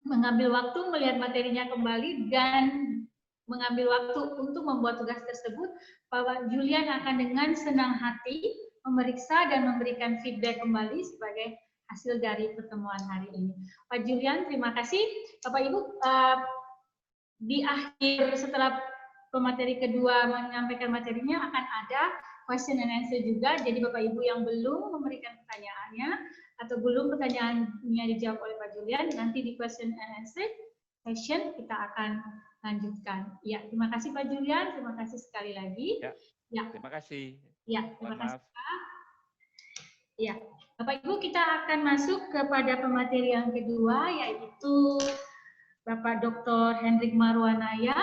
mengambil waktu melihat materinya kembali dan mengambil waktu untuk membuat tugas tersebut. Pak Julian akan dengan senang hati memeriksa dan memberikan feedback kembali sebagai hasil dari pertemuan hari ini. Pak Julian, terima kasih. Bapak Ibu, di akhir setelah pemateri kedua menyampaikan materinya akan ada question and answer juga. Jadi Bapak Ibu yang belum memberikan pertanyaannya atau belum pertanyaannya dijawab oleh Pak Julian, nanti di question and answer session kita akan lanjutkan. Ya, terima kasih Pak Julian, terima kasih sekali lagi. Ya. Terima kasih. Ya, terima kasih Pak. Ya, Bapak Ibu, kita akan masuk kepada pemateri yang kedua, yaitu Bapak Dr. Hendrik Marwanaya.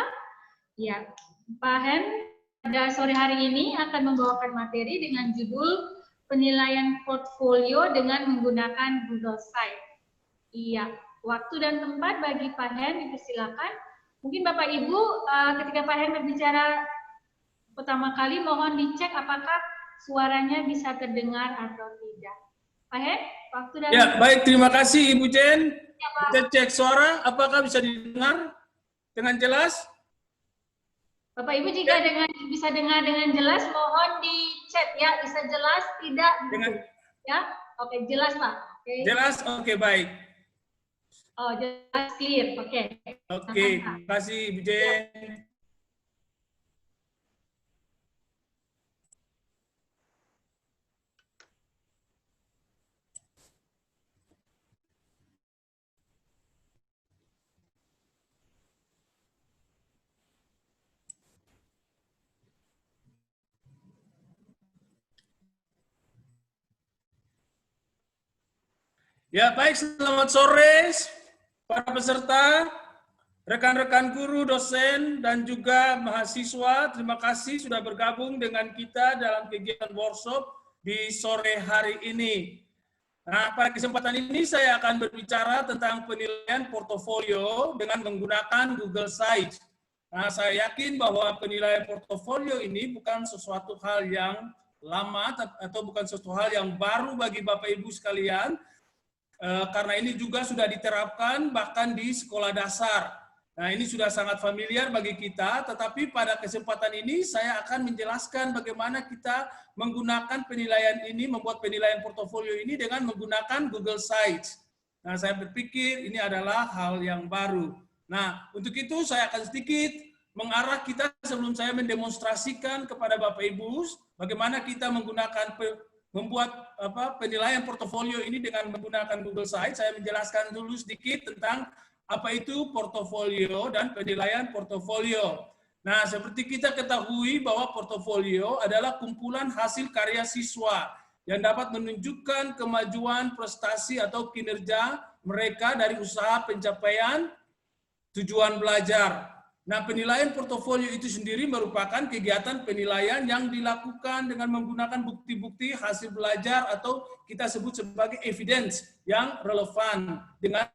Ya, Pak Hen pada sore hari ini akan membawakan materi dengan judul penilaian portfolio dengan menggunakan Google Site. Iya, waktu dan tempat bagi Pak Hen dipersilakan. Mungkin Bapak Ibu ketika Pak Hen berbicara pertama kali mohon dicek apakah suaranya bisa terdengar atau tidak. Pak Hen, waktu dan ya, baik, terima kasih Ibu Jen. Ya, Pak. Kita cek suara, apakah bisa didengar dengan jelas? Bapak Ibu jika bisa dengar dengan jelas, mohon di chat ya, bisa jelas tidak dengan, ya. Oke, jelas Pak. Oke. Jelas, oke, baik. Oh, jelas, clear. Oke. Oke, terima kasih Ibu Jen. Ya, baik, selamat sore para peserta, rekan-rekan guru, dosen, dan juga mahasiswa. Terima kasih sudah bergabung dengan kita dalam kegiatan workshop di sore hari ini. Nah, pada kesempatan ini saya akan berbicara tentang penilaian portofolio dengan menggunakan Google Sites. Nah, saya yakin bahwa penilaian portofolio ini bukan sesuatu hal yang lama atau bukan sesuatu hal yang baru bagi Bapak Ibu sekalian, karena ini juga sudah diterapkan bahkan di sekolah dasar. Nah, ini sudah sangat familiar bagi kita, tetapi pada kesempatan ini saya akan menjelaskan bagaimana kita menggunakan penilaian ini, membuat penilaian portofolio ini dengan menggunakan Google Sites. Nah, saya berpikir ini adalah hal yang baru. Nah, untuk itu saya akan sedikit mengarah kita sebelum saya mendemonstrasikan kepada Bapak Ibu bagaimana kita membuat penilaian portofolio ini dengan menggunakan Google Sites. Saya menjelaskan dulu sedikit tentang apa itu portofolio dan penilaian portofolio. Nah, seperti kita ketahui bahwa portofolio adalah kumpulan hasil karya siswa yang dapat menunjukkan kemajuan, prestasi, atau kinerja mereka dari usaha pencapaian tujuan belajar. Nah, penilaian portofolio itu sendiri merupakan kegiatan penilaian yang dilakukan dengan menggunakan bukti-bukti hasil belajar atau kita sebut sebagai evidence yang relevan dengan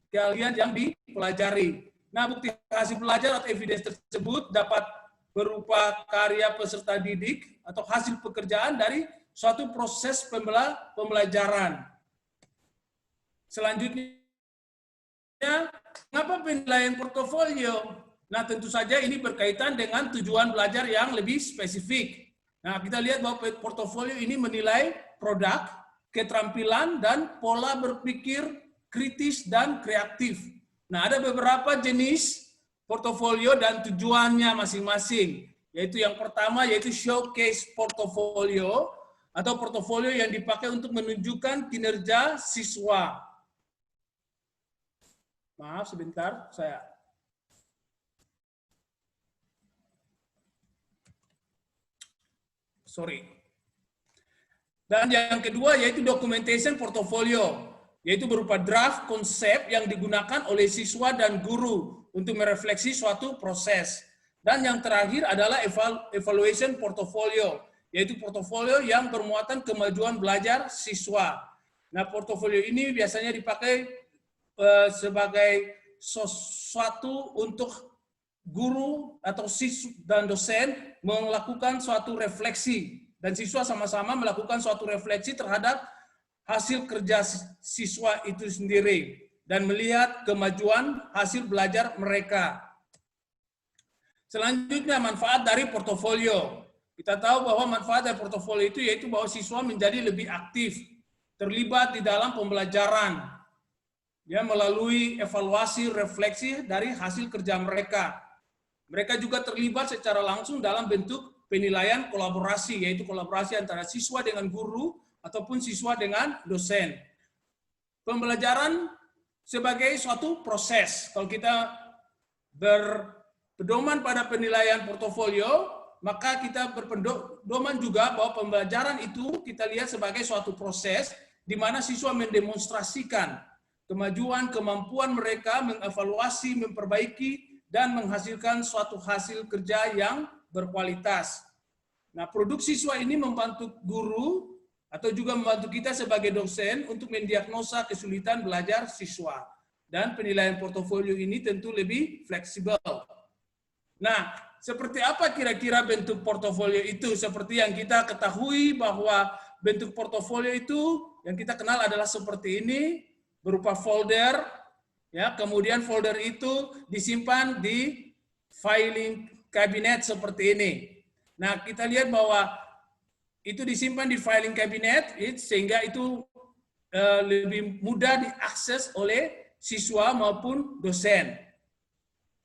keahlian yang dipelajari. Nah, bukti hasil belajar atau evidence tersebut dapat berupa karya peserta didik atau hasil pekerjaan dari suatu proses pembelajaran. Selanjutnya, mengapa penilaian portofolio? Nah, tentu saja ini berkaitan dengan tujuan belajar yang lebih spesifik. Nah, kita lihat bahwa portofolio ini menilai produk, keterampilan, dan pola berpikir kritis dan kreatif. Nah, ada beberapa jenis portofolio dan tujuannya masing-masing. Yaitu yang pertama, yaitu showcase portofolio, atau portofolio yang dipakai untuk menunjukkan kinerja siswa. Maaf, sebentar, Dan yang kedua yaitu documentation portfolio, yaitu berupa draft konsep yang digunakan oleh siswa dan guru untuk merefleksi suatu proses. Dan yang terakhir adalah evaluation portfolio, yaitu portofolio yang bermuatan kemajuan belajar siswa. Nah, portofolio ini biasanya dipakai sebagai sesuatu untuk guru atau siswa dan dosen melakukan suatu refleksi, dan siswa sama-sama melakukan suatu refleksi terhadap hasil kerja siswa itu sendiri dan melihat kemajuan hasil belajar mereka. Selanjutnya, manfaat dari portofolio. Kita tahu bahwa manfaat dari portofolio itu yaitu bahwa siswa menjadi lebih aktif, terlibat di dalam pembelajaran, ya, melalui evaluasi refleksi dari hasil kerja mereka. Mereka juga terlibat secara langsung dalam bentuk penilaian kolaborasi, yaitu kolaborasi antara siswa dengan guru ataupun siswa dengan dosen. Pembelajaran sebagai suatu proses. Kalau kita berpedoman pada penilaian portofolio, maka kita berpedoman juga bahwa pembelajaran itu kita lihat sebagai suatu proses di mana siswa mendemonstrasikan kemajuan, kemampuan mereka, mengevaluasi, memperbaiki, dan menghasilkan suatu hasil kerja yang berkualitas. Nah, produk siswa ini membantu guru atau juga membantu kita sebagai dosen untuk mendiagnosa kesulitan belajar siswa. Dan penilaian portofolio ini tentu lebih fleksibel. Nah, seperti apa kira-kira bentuk portofolio itu? Seperti yang kita ketahui bahwa bentuk portofolio itu yang kita kenal adalah seperti ini, berupa folder. Ya, kemudian folder itu disimpan di filing cabinet seperti ini. Nah, kita lihat bahwa itu disimpan di filing cabinet sehingga itu lebih mudah diakses oleh siswa maupun dosen.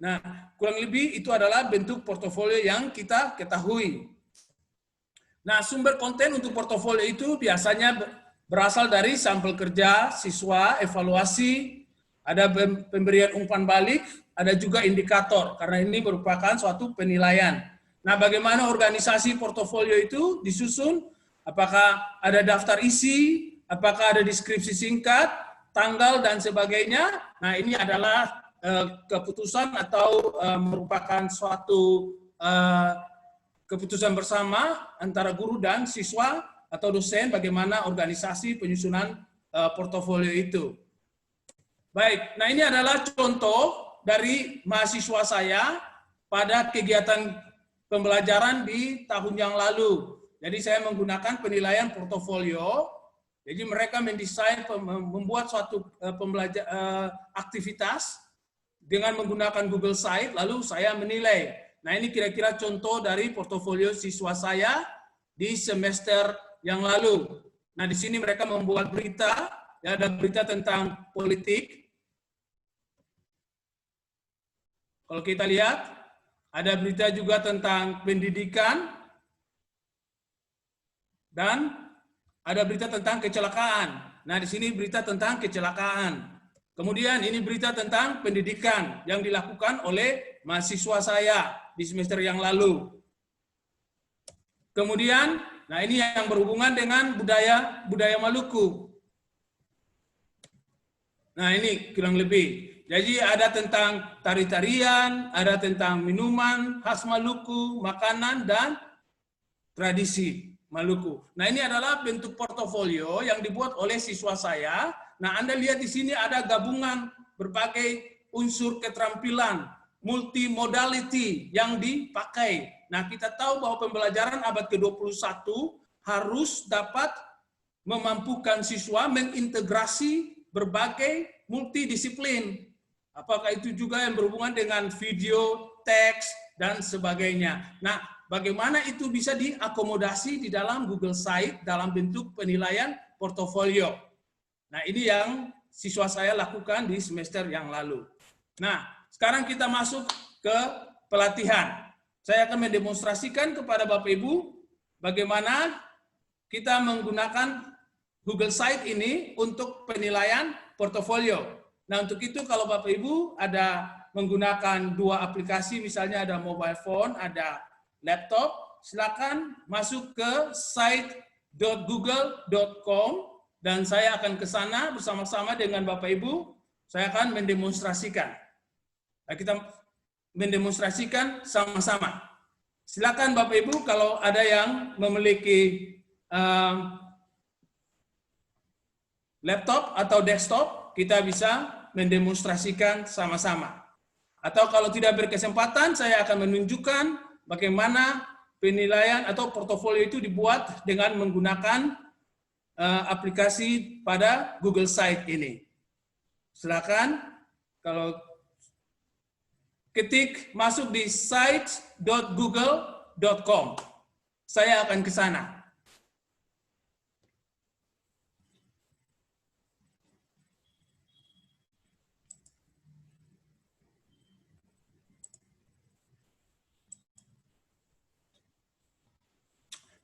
Nah, kurang lebih itu adalah bentuk portofolio yang kita ketahui. Nah, sumber konten untuk portofolio itu biasanya berasal dari sampel kerja siswa, evaluasi, ada pemberian umpan balik, ada juga indikator, karena ini merupakan suatu penilaian. Nah, bagaimana organisasi portofolio itu disusun? Apakah ada daftar isi? Apakah ada deskripsi singkat? tanggal dan sebagainya. Nah, ini adalah keputusan atau merupakan suatu keputusan bersama antara guru dan siswa atau dosen bagaimana organisasi penyusunan portofolio itu. Baik, nah ini adalah contoh dari mahasiswa saya pada kegiatan pembelajaran di tahun yang lalu. Jadi saya menggunakan penilaian portofolio. Jadi mereka mendesain, membuat suatu aktivitas dengan menggunakan Google Site, lalu saya menilai. Nah ini kira-kira contoh dari portofolio siswa saya di semester yang lalu. Nah di sini mereka membuat berita, ya, ada berita tentang politik. Kalau kita lihat, ada berita juga tentang pendidikan, dan ada berita tentang kecelakaan. Nah, di sini berita tentang kecelakaan. Kemudian ini berita tentang pendidikan yang dilakukan oleh mahasiswa saya di semester yang lalu. Kemudian, nah ini yang berhubungan dengan budaya Maluku. Nah, ini kurang lebih. Jadi ada tentang tari-tarian, ada tentang minuman khas Maluku, makanan, dan tradisi Maluku. Nah, ini adalah bentuk portofolio yang dibuat oleh siswa saya. Nah, Anda lihat di sini ada gabungan berbagai unsur keterampilan, multimodality yang dipakai. Nah, kita tahu bahwa pembelajaran abad ke-21 harus dapat memampukan siswa mengintegrasi berbagai multidisiplin. Apakah itu juga yang berhubungan dengan video, teks, dan sebagainya. Nah, bagaimana itu bisa diakomodasi di dalam Google Site dalam bentuk penilaian portofolio. Nah, ini yang siswa saya lakukan di semester yang lalu. Nah, sekarang kita masuk ke pelatihan. Saya akan mendemonstrasikan kepada Bapak Ibu bagaimana kita menggunakan Google Site ini untuk penilaian portofolio. Nah, untuk itu kalau Bapak Ibu ada menggunakan dua aplikasi, misalnya ada mobile phone, ada laptop, silakan masuk ke site.google.com dan saya akan ke sana bersama-sama dengan Bapak Ibu. Saya akan mendemonstrasikan. Nah, kita mendemonstrasikan sama-sama. Silakan Bapak Ibu kalau ada yang memiliki laptop atau desktop, kita bisa mendemonstrasikan sama-sama. Atau kalau tidak berkesempatan, saya akan menunjukkan bagaimana penilaian atau portofolio itu dibuat dengan menggunakan aplikasi pada Google Site ini. Silakan kalau ketik masuk di site.google.com. Saya akan ke sana.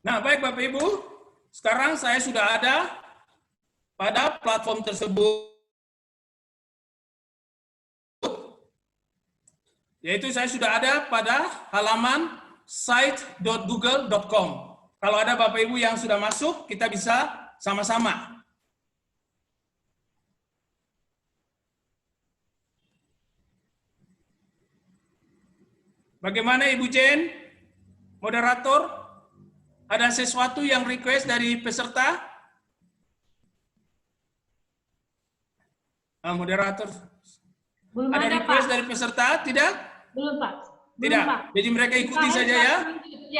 Nah, baik Bapak Ibu, sekarang saya sudah ada pada platform tersebut, yaitu saya sudah ada pada halaman site.google.com. Kalau ada Bapak Ibu yang sudah masuk, kita bisa sama-sama. Bagaimana Ibu Jen, moderator? Ada sesuatu yang request dari peserta? Moderator. Belum ada request Pak. Dari peserta? Tidak? Belum Pak. Tidak. Belum, Pak. Jadi mereka ikuti saja ya?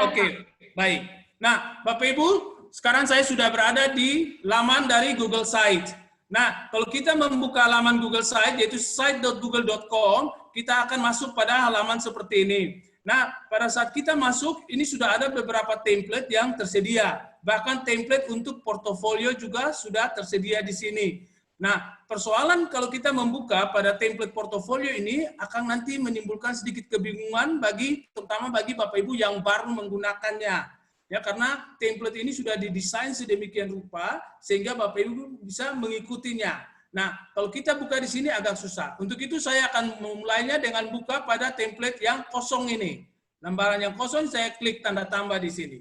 Oke, baik. Nah, Bapak Ibu, sekarang saya sudah berada di laman dari Google Site. Nah, kalau kita membuka laman Google Site, yaitu site.google.com, kita akan masuk pada halaman seperti ini. Nah, pada saat kita masuk, ini sudah ada beberapa template yang tersedia. Bahkan template untuk portofolio juga sudah tersedia di sini. Nah, persoalan kalau kita membuka pada template portofolio ini akan nanti menimbulkan sedikit kebingungan terutama bagi Bapak Ibu yang baru menggunakannya. Ya, karena template ini sudah didesain sedemikian rupa sehingga Bapak Ibu bisa mengikutinya. Nah, kalau kita buka di sini agak susah. Untuk itu saya akan memulainya dengan buka pada template yang kosong ini. Lembaran yang kosong saya klik tanda tambah di sini.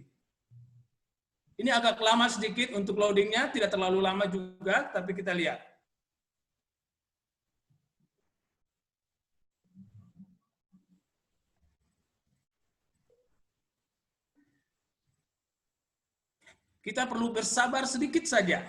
Ini agak lama sedikit untuk loadingnya, tidak terlalu lama juga, tapi kita lihat. kita perlu bersabar sedikit saja.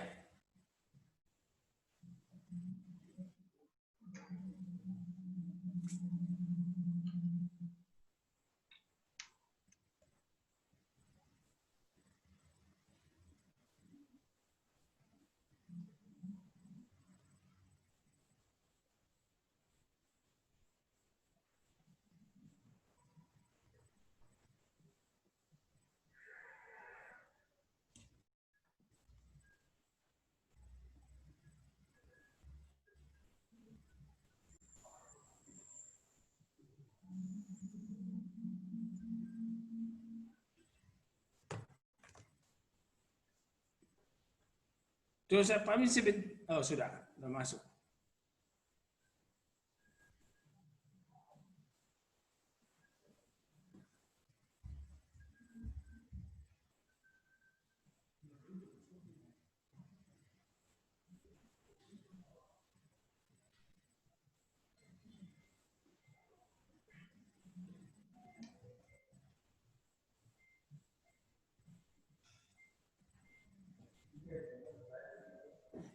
Terus saya pamit sebentar. Oh, sudah masuk.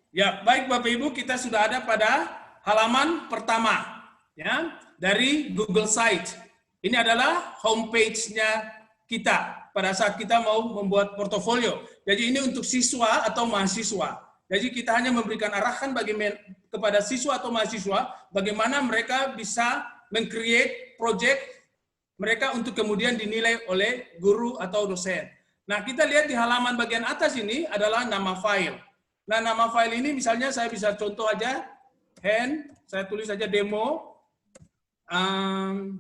Ya, baik Bapak Ibu, kita sudah ada pada halaman pertama ya dari Google Site. Ini adalah homepage-nya kita pada saat kita mau membuat portofolio. Jadi ini untuk siswa atau mahasiswa. Jadi kita hanya memberikan arahan kepada siswa atau mahasiswa bagaimana mereka bisa meng-create project mereka untuk kemudian dinilai oleh guru atau dosen. Nah, kita lihat di halaman bagian atas ini adalah nama file. Nah, nama file ini misalnya saya bisa contoh aja, saya tulis saja demo.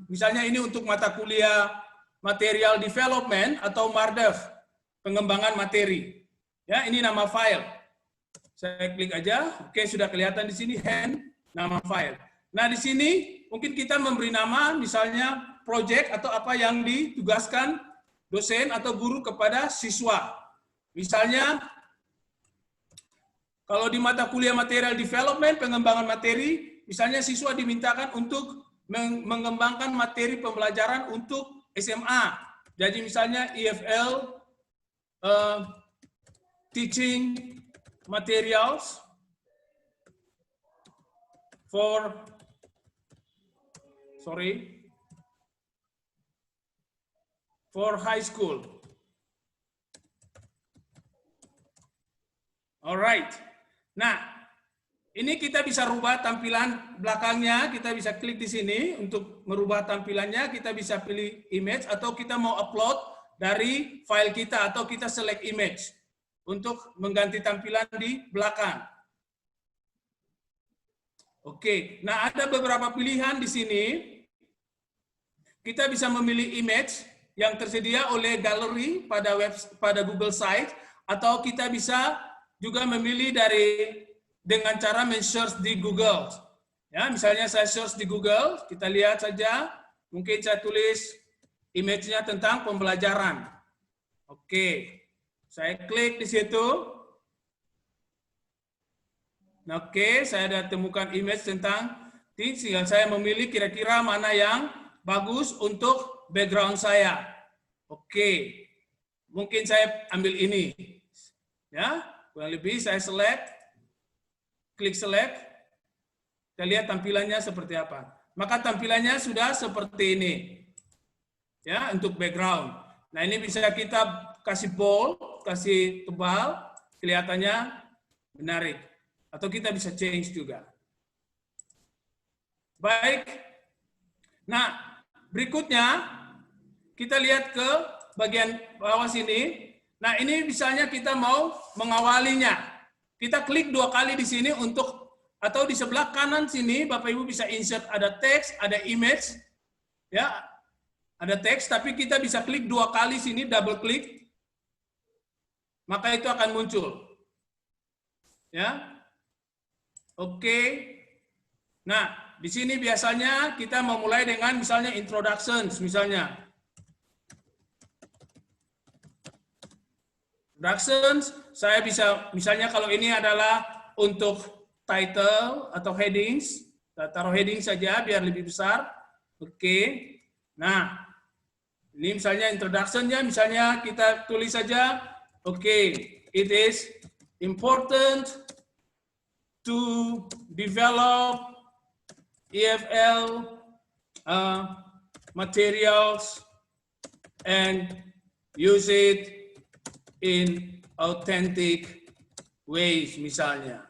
Misalnya ini untuk mata kuliah Material Development atau MARDEV, pengembangan materi. Ya, ini nama file. Saya klik aja, oke sudah kelihatan di sini nama file. Nah, di sini mungkin kita memberi nama misalnya project atau apa yang ditugaskan dosen atau guru kepada siswa. Misalnya kalau di mata kuliah Material Development, pengembangan materi, misalnya siswa dimintakan untuk mengembangkan materi pembelajaran untuk SMA. Jadi misalnya EFL, Teaching Materials for high school. Alright. Nah, ini kita bisa rubah tampilan belakangnya, kita bisa klik di sini untuk merubah tampilannya, kita bisa pilih image atau kita mau upload dari file kita atau kita select image untuk mengganti tampilan di belakang. Oke, nah ada beberapa pilihan di sini. Kita bisa memilih image yang tersedia oleh galeri pada Google Site atau kita bisa juga memilih dengan cara men-search di Google. Ya, misalnya saya search di Google, kita lihat saja, mungkin saya tulis image-nya tentang pembelajaran. Oke, saya klik di situ. Oke, saya sudah temukan image tentang tinggal saya memilih kira-kira mana yang bagus untuk background saya. Oke, mungkin saya ambil ini. Ya, kurang lebih saya klik select, kita lihat tampilannya seperti apa. Maka tampilannya sudah seperti ini. Ya, untuk background. Nah, ini bisa kita kasih bold, kasih tebal, kelihatannya menarik. Atau kita bisa change juga. Baik. Nah, berikutnya kita lihat ke bagian bawah sini. Nah, ini misalnya kita mau mengawalinya. Kita klik 2 kali di sini atau di sebelah kanan sini Bapak Ibu bisa insert ada teks, ada image. Ya. Ada teks tapi kita bisa klik 2 kali sini, double klik. Maka itu akan muncul. Ya. Oke. Nah, di sini biasanya kita memulai dengan misalnya introductions misalnya. Introductions, saya bisa, misalnya kalau ini adalah untuk title atau headings, taruh heading saja biar lebih besar. Oke. Nah, ini misalnya introduction-nya, misalnya kita tulis saja Okay, it is important to develop EFL materials and use it in authentic ways, misalnya.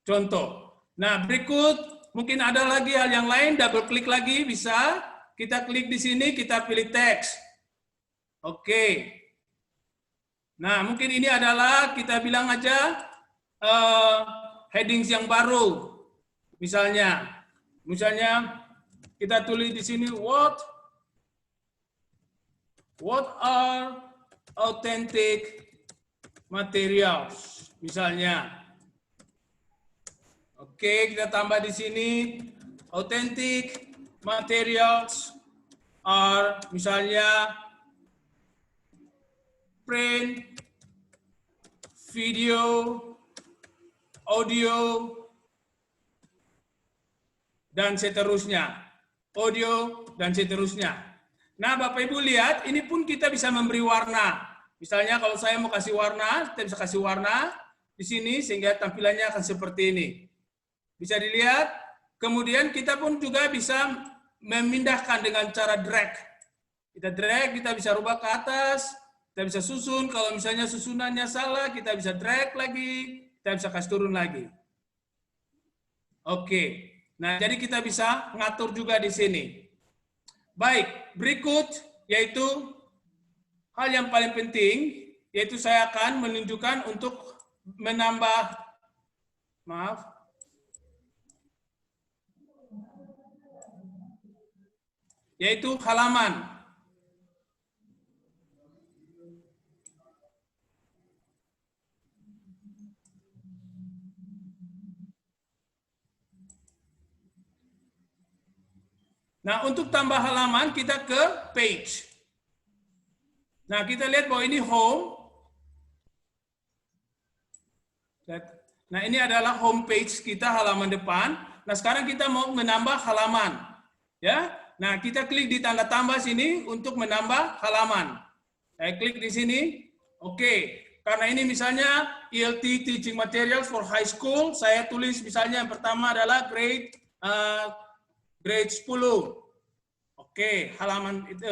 Contoh. Nah, berikut mungkin ada lagi hal yang lain, double klik lagi bisa. Kita klik di sini, kita pilih teks. Oke. Nah, mungkin ini adalah kita bilang aja headings yang baru. Misalnya kita tulis di sini what are authentic materials, misalnya. Oke, kita tambah di sini authentic materials are misalnya print, video, audio, dan seterusnya. Audio dan seterusnya. Nah, Bapak Ibu lihat, ini pun kita bisa memberi warna. Misalnya kalau saya mau kasih warna, kita bisa kasih warna di sini sehingga tampilannya akan seperti ini. Bisa dilihat. Kemudian kita pun juga bisa memindahkan dengan cara drag. Kita drag, kita bisa rubah ke atas, kita bisa susun. Kalau misalnya susunannya salah, kita bisa drag lagi, kita bisa kasih turun lagi. Oke. Nah, jadi kita bisa ngatur juga di sini. Baik, berikut yaitu hal yang paling penting, yaitu saya akan menunjukkan untuk menambah, yaitu halaman. Nah, untuk tambah halaman, kita ke page. Nah, kita lihat bahwa ini home. Nah, ini adalah home page kita, halaman depan. Nah, sekarang kita mau menambah halaman. Ya. Nah, kita klik di tanda tambah sini untuk menambah halaman. Saya klik di sini. Oke. Karena ini misalnya ELT Teaching Materials for High School, saya tulis misalnya yang pertama adalah grade 10. Oke, halaman itu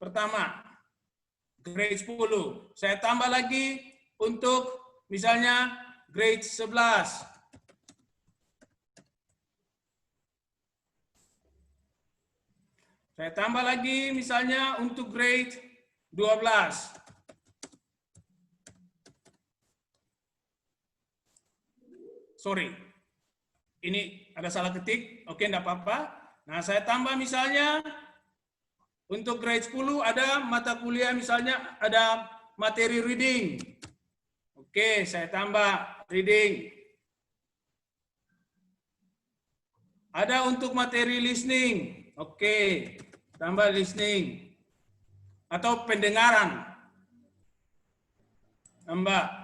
pertama. Grade 10. Saya tambah lagi untuk misalnya grade 11. Saya tambah lagi misalnya untuk grade 12. Sorry. Ini ada salah ketik. Oke, enggak apa-apa. Nah, saya tambah misalnya untuk grade 10 ada mata kuliah misalnya ada materi reading. Oke, saya tambah reading. Ada untuk materi listening. Oke, tambah listening. Atau pendengaran. Tambah.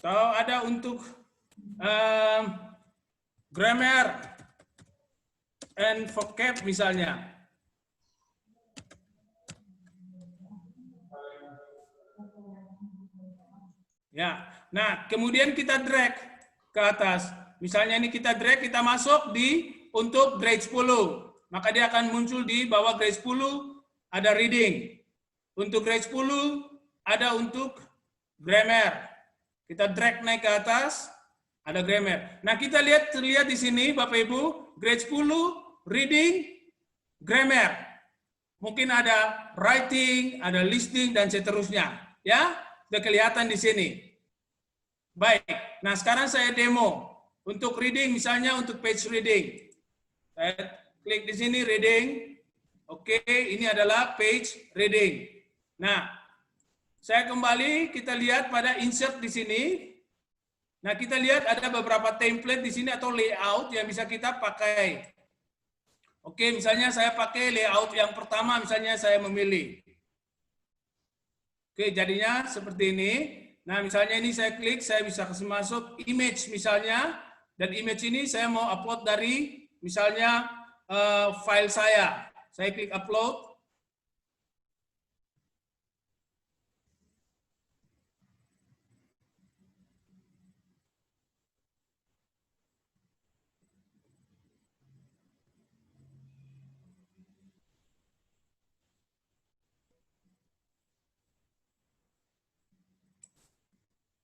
Atau ada untuk grammar and vocab misalnya. Ya, nah kemudian kita drag ke atas. Misalnya ini kita drag, kita masuk di untuk grade 10. Maka dia akan muncul di bawah grade 10 ada reading. Untuk grade 10 ada untuk grammar. Kita drag naik ke atas, ada grammar. Nah, kita terlihat di sini, Bapak Ibu, grade 10, reading, grammar. Mungkin ada writing, ada listening, dan seterusnya. Ya, sudah kelihatan di sini. Baik, nah sekarang saya demo. Untuk reading, misalnya untuk page reading. Saya klik di sini, reading. Oke, ini adalah page reading. Nah, saya kembali, kita lihat pada insert di sini. Nah, kita lihat ada beberapa template di sini atau layout yang bisa kita pakai. Oke, misalnya saya pakai layout yang pertama, misalnya saya memilih. Oke, jadinya seperti ini. Nah, misalnya ini saya klik, saya bisa kasih masuk image misalnya. Dan image ini saya mau upload dari misalnya file saya. Saya klik upload.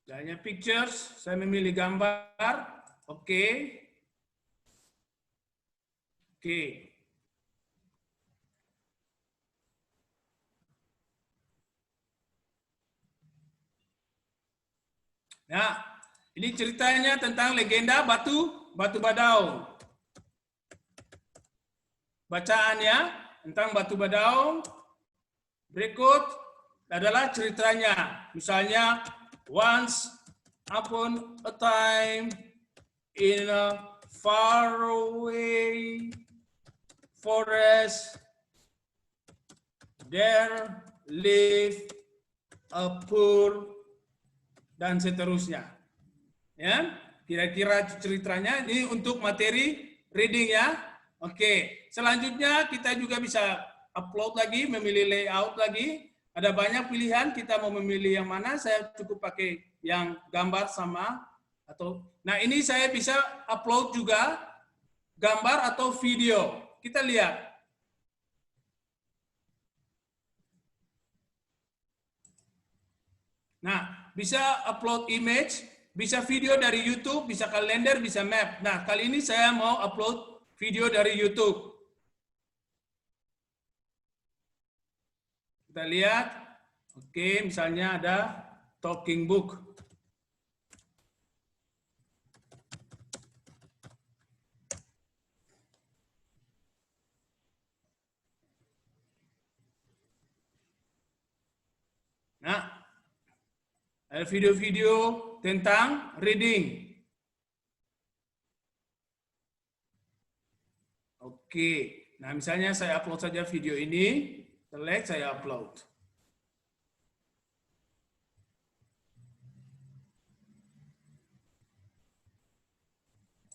Hanya pictures, saya memilih gambar, oke. Oke. Nah, ini ceritanya tentang legenda Batu Badaung. Bacaannya tentang Batu Badaung berikut adalah ceritanya. Misalnya, once upon a time in a faraway forest there lived a poor, dan seterusnya. Ya, kira-kira ceritanya ini untuk materi reading ya. Oke, selanjutnya kita juga bisa upload lagi, memilih layout lagi. Ada banyak pilihan, kita mau memilih yang mana. Saya cukup pakai yang gambar sama atau. Nah, ini saya bisa upload juga gambar atau video. Kita lihat. Nah, bisa upload image, bisa video dari YouTube, bisa kalender, bisa map. Nah, kali ini saya mau upload video dari YouTube. Kita lihat. Oke, misalnya ada talking book. Nah, ada video-video tentang reading. Oke, nah misalnya saya upload saja video ini, select, saya upload.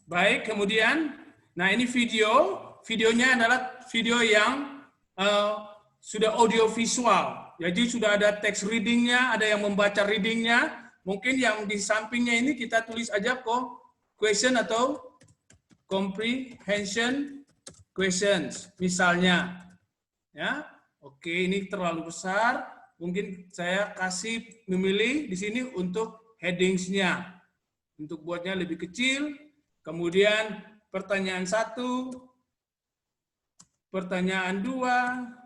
Baik, kemudian, nah ini videonya adalah video yang sudah audio visual. Jadi sudah ada text readingnya, ada yang membaca readingnya. Mungkin yang di sampingnya ini kita tulis aja kok question atau comprehension questions, misalnya. Ya, oke, ini terlalu besar. Mungkin saya kasih memilih di sini untuk headings-nya. Untuk buatnya lebih kecil. Kemudian pertanyaan 1, pertanyaan 2,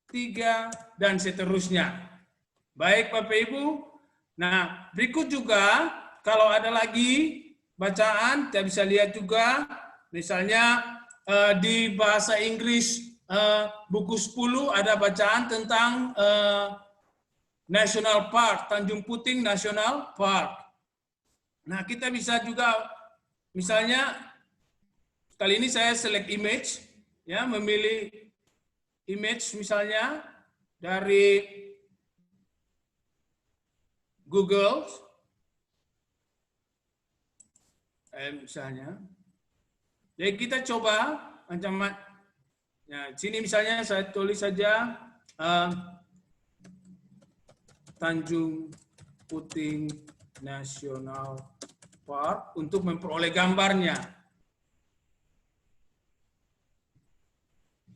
3, dan seterusnya. Baik Bapak Ibu. Nah, berikut juga kalau ada lagi bacaan, kita bisa lihat juga. Misalnya di bahasa Inggris buku 10 ada bacaan tentang National Park, Tanjung Puting National Park. Nah, kita bisa juga misalnya kali ini saya select image, ya, memilih image misalnya dari Google, misalnya. Jadi kita coba macam, ya, sini misalnya saya tulis saja Tanjung Puting National Park untuk memperoleh gambarnya.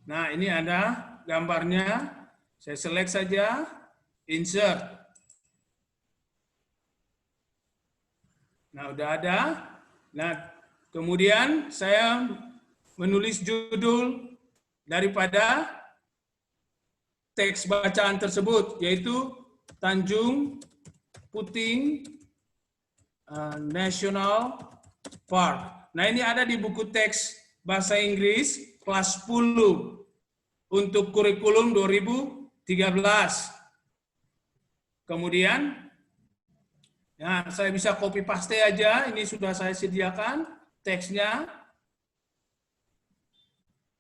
Nah, ini ada gambarnya. Saya select saja, insert. Nah, udah ada. Nah, kemudian saya menulis judul daripada teks bacaan tersebut, yaitu Tanjung Puting National Park. Nah, ini ada di buku teks bahasa Inggris kelas 10 untuk kurikulum 2013. Kemudian, nah, saya bisa copy paste aja, ini sudah saya sediakan teksnya.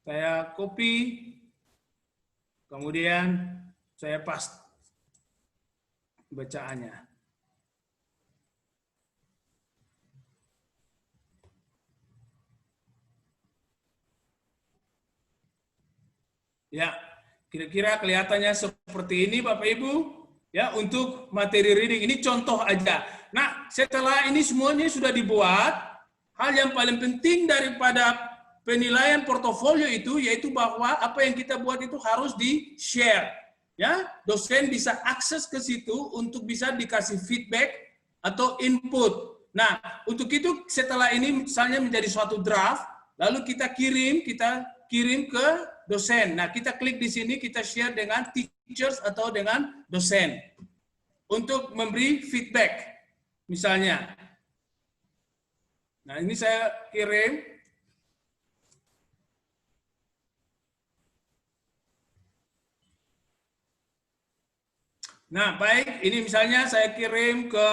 Saya copy, kemudian saya paste bacaannya. Ya, kira-kira kelihatannya seperti ini Bapak Ibu. Ya, untuk materi reading ini contoh aja. Nah, setelah ini semuanya sudah dibuat, hal yang paling penting daripada penilaian portofolio itu yaitu bahwa apa yang kita buat itu harus di-share. Ya, dosen bisa akses ke situ untuk bisa dikasih feedback atau input. Nah, untuk itu setelah ini misalnya menjadi suatu draft, lalu kita kirim ke dosen. Nah, kita klik di sini, kita share dengan teachers atau dengan dosen untuk memberi feedback. Misalnya, nah ini saya kirim. Nah, baik, ini misalnya saya kirim ke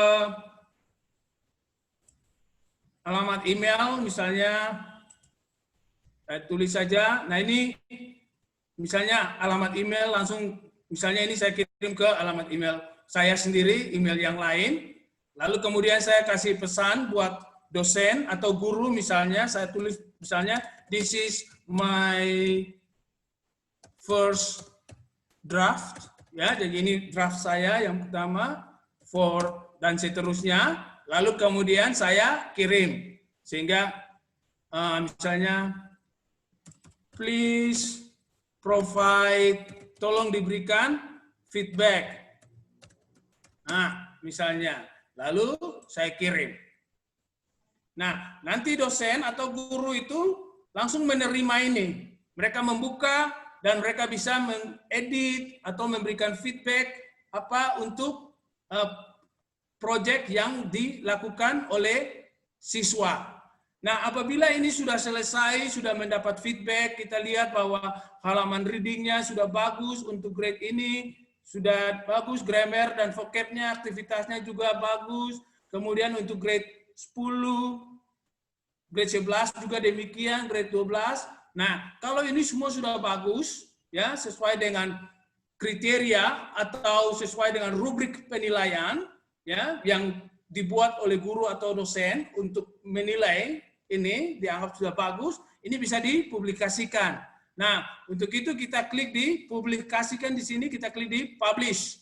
alamat email, misalnya saya tulis saja. Nah, ini misalnya alamat email langsung, misalnya ini saya kirim ke alamat email saya sendiri, email yang lain. Lalu kemudian saya kasih pesan buat dosen atau guru, misalnya saya tulis misalnya, this is my first draft. Ya, jadi ini draft saya yang pertama, dan seterusnya. Lalu kemudian saya kirim. Sehingga misalnya, please provide, tolong diberikan feedback. Nah, misalnya, lalu saya kirim. Nah, nanti dosen atau guru itu langsung menerima ini. Mereka membuka dan mereka bisa mengedit atau memberikan feedback apa untuk proyek yang dilakukan oleh siswa. Nah, apabila ini sudah selesai, sudah mendapat feedback, kita lihat bahwa halaman readingnya sudah bagus untuk grade ini, sudah bagus grammar dan vocabnya, aktivitasnya juga bagus. Kemudian untuk grade 10, grade 11 juga demikian, grade 12. Nah, kalau ini semua sudah bagus, ya sesuai dengan kriteria atau sesuai dengan rubrik penilaian, ya yang dibuat oleh guru atau dosen untuk menilai ini dianggap sudah bagus, ini bisa dipublikasikan. Nah, untuk itu kita klik di publikasikan di sini, kita klik di publish.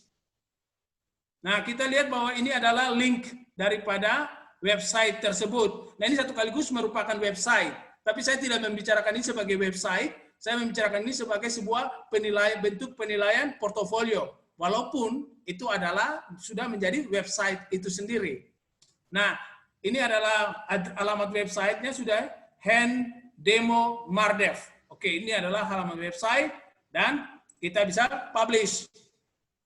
Nah, kita lihat bahwa ini adalah link daripada website tersebut. Nah, ini satu kaligus merupakan website. Tapi saya tidak membicarakan ini sebagai website, saya membicarakan ini sebagai sebuah bentuk penilaian portofolio. Walaupun itu adalah sudah menjadi website itu sendiri. Nah, ini adalah alamat websitenya sudah Hand Demo Mardev. Oke, ini adalah halaman website dan kita bisa publish.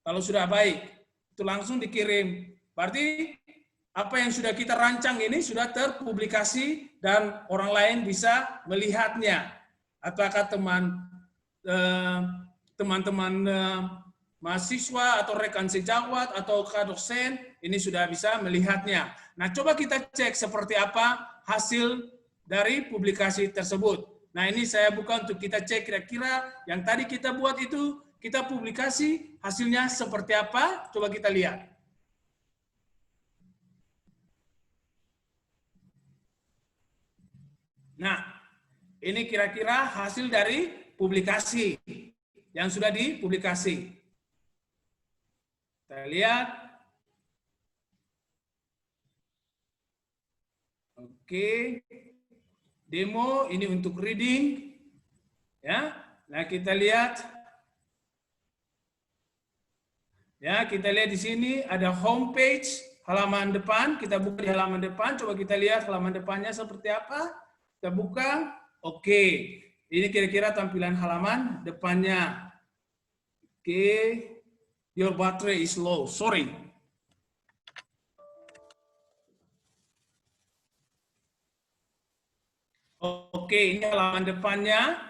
Kalau sudah baik, itu langsung dikirim. Berarti apa yang sudah kita rancang ini sudah terpublikasi dan orang lain bisa melihatnya. Apakah teman-teman mahasiswa atau rekan sejawat atau dosen ini sudah bisa melihatnya. Nah, coba kita cek seperti apa hasil dari publikasi tersebut. Nah, ini saya buka untuk kita cek kira-kira yang tadi kita buat itu, kita publikasi, hasilnya seperti apa, coba kita lihat. Nah, ini kira-kira hasil dari publikasi yang sudah dipublikasi. Kita lihat. Oke. Demo ini untuk reading. Ya. Nah, kita lihat. Ya, kita lihat di sini ada homepage, halaman depan. Kita buka di halaman depan, coba kita lihat halaman depannya seperti apa. Kita buka, oke. Ini kira-kira tampilan halaman depannya. Oke, your battery is low, sorry. Oke, ini halaman depannya.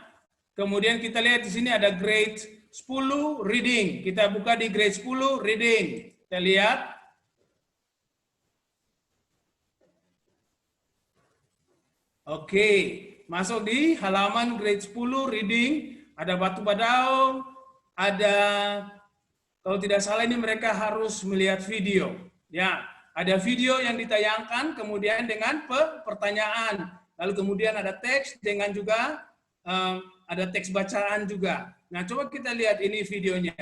Kemudian kita lihat di sini ada grade 10 reading. Kita buka di grade 10 reading. Kita lihat. Oke, masuk di halaman grade 10 reading, ada batu badaung, ada, kalau tidak salah ini mereka harus melihat video. Ya, ada video yang ditayangkan, kemudian dengan pertanyaan. Lalu kemudian ada teks dengan juga, ada teks bacaan juga. Nah, coba kita lihat ini videonya.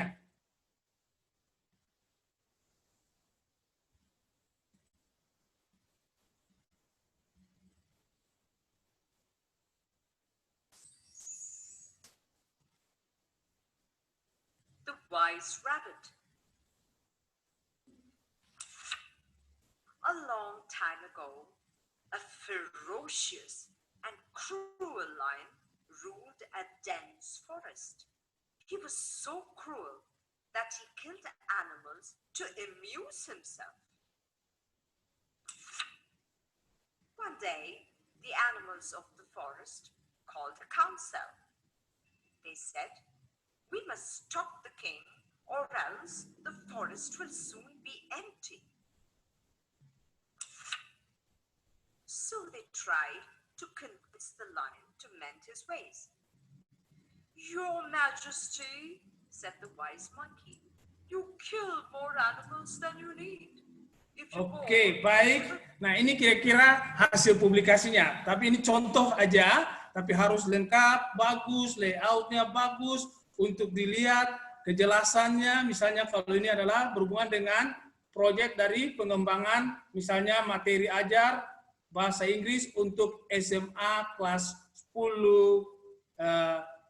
The Wise Rabbit. A long time ago, a ferocious and cruel lion ruled a dense forest. He was so cruel that he killed animals to amuse himself. One day, the animals of the forest called a council. They said, "We must stop the king, or else the forest will soon be empty." So they tried to convince the lion to mend his ways. "Your Majesty," said the wise monkey, "you kill more animals than you need. If you go Oke, baik. Nah, ini kira-kira hasil publikasinya. Tapi ini contoh aja, tapi harus lengkap, bagus, layoutnya bagus, untuk dilihat kejelasannya. Misalnya kalau ini adalah berhubungan dengan proyek dari pengembangan, misalnya materi ajar bahasa Inggris untuk SMA kelas 10,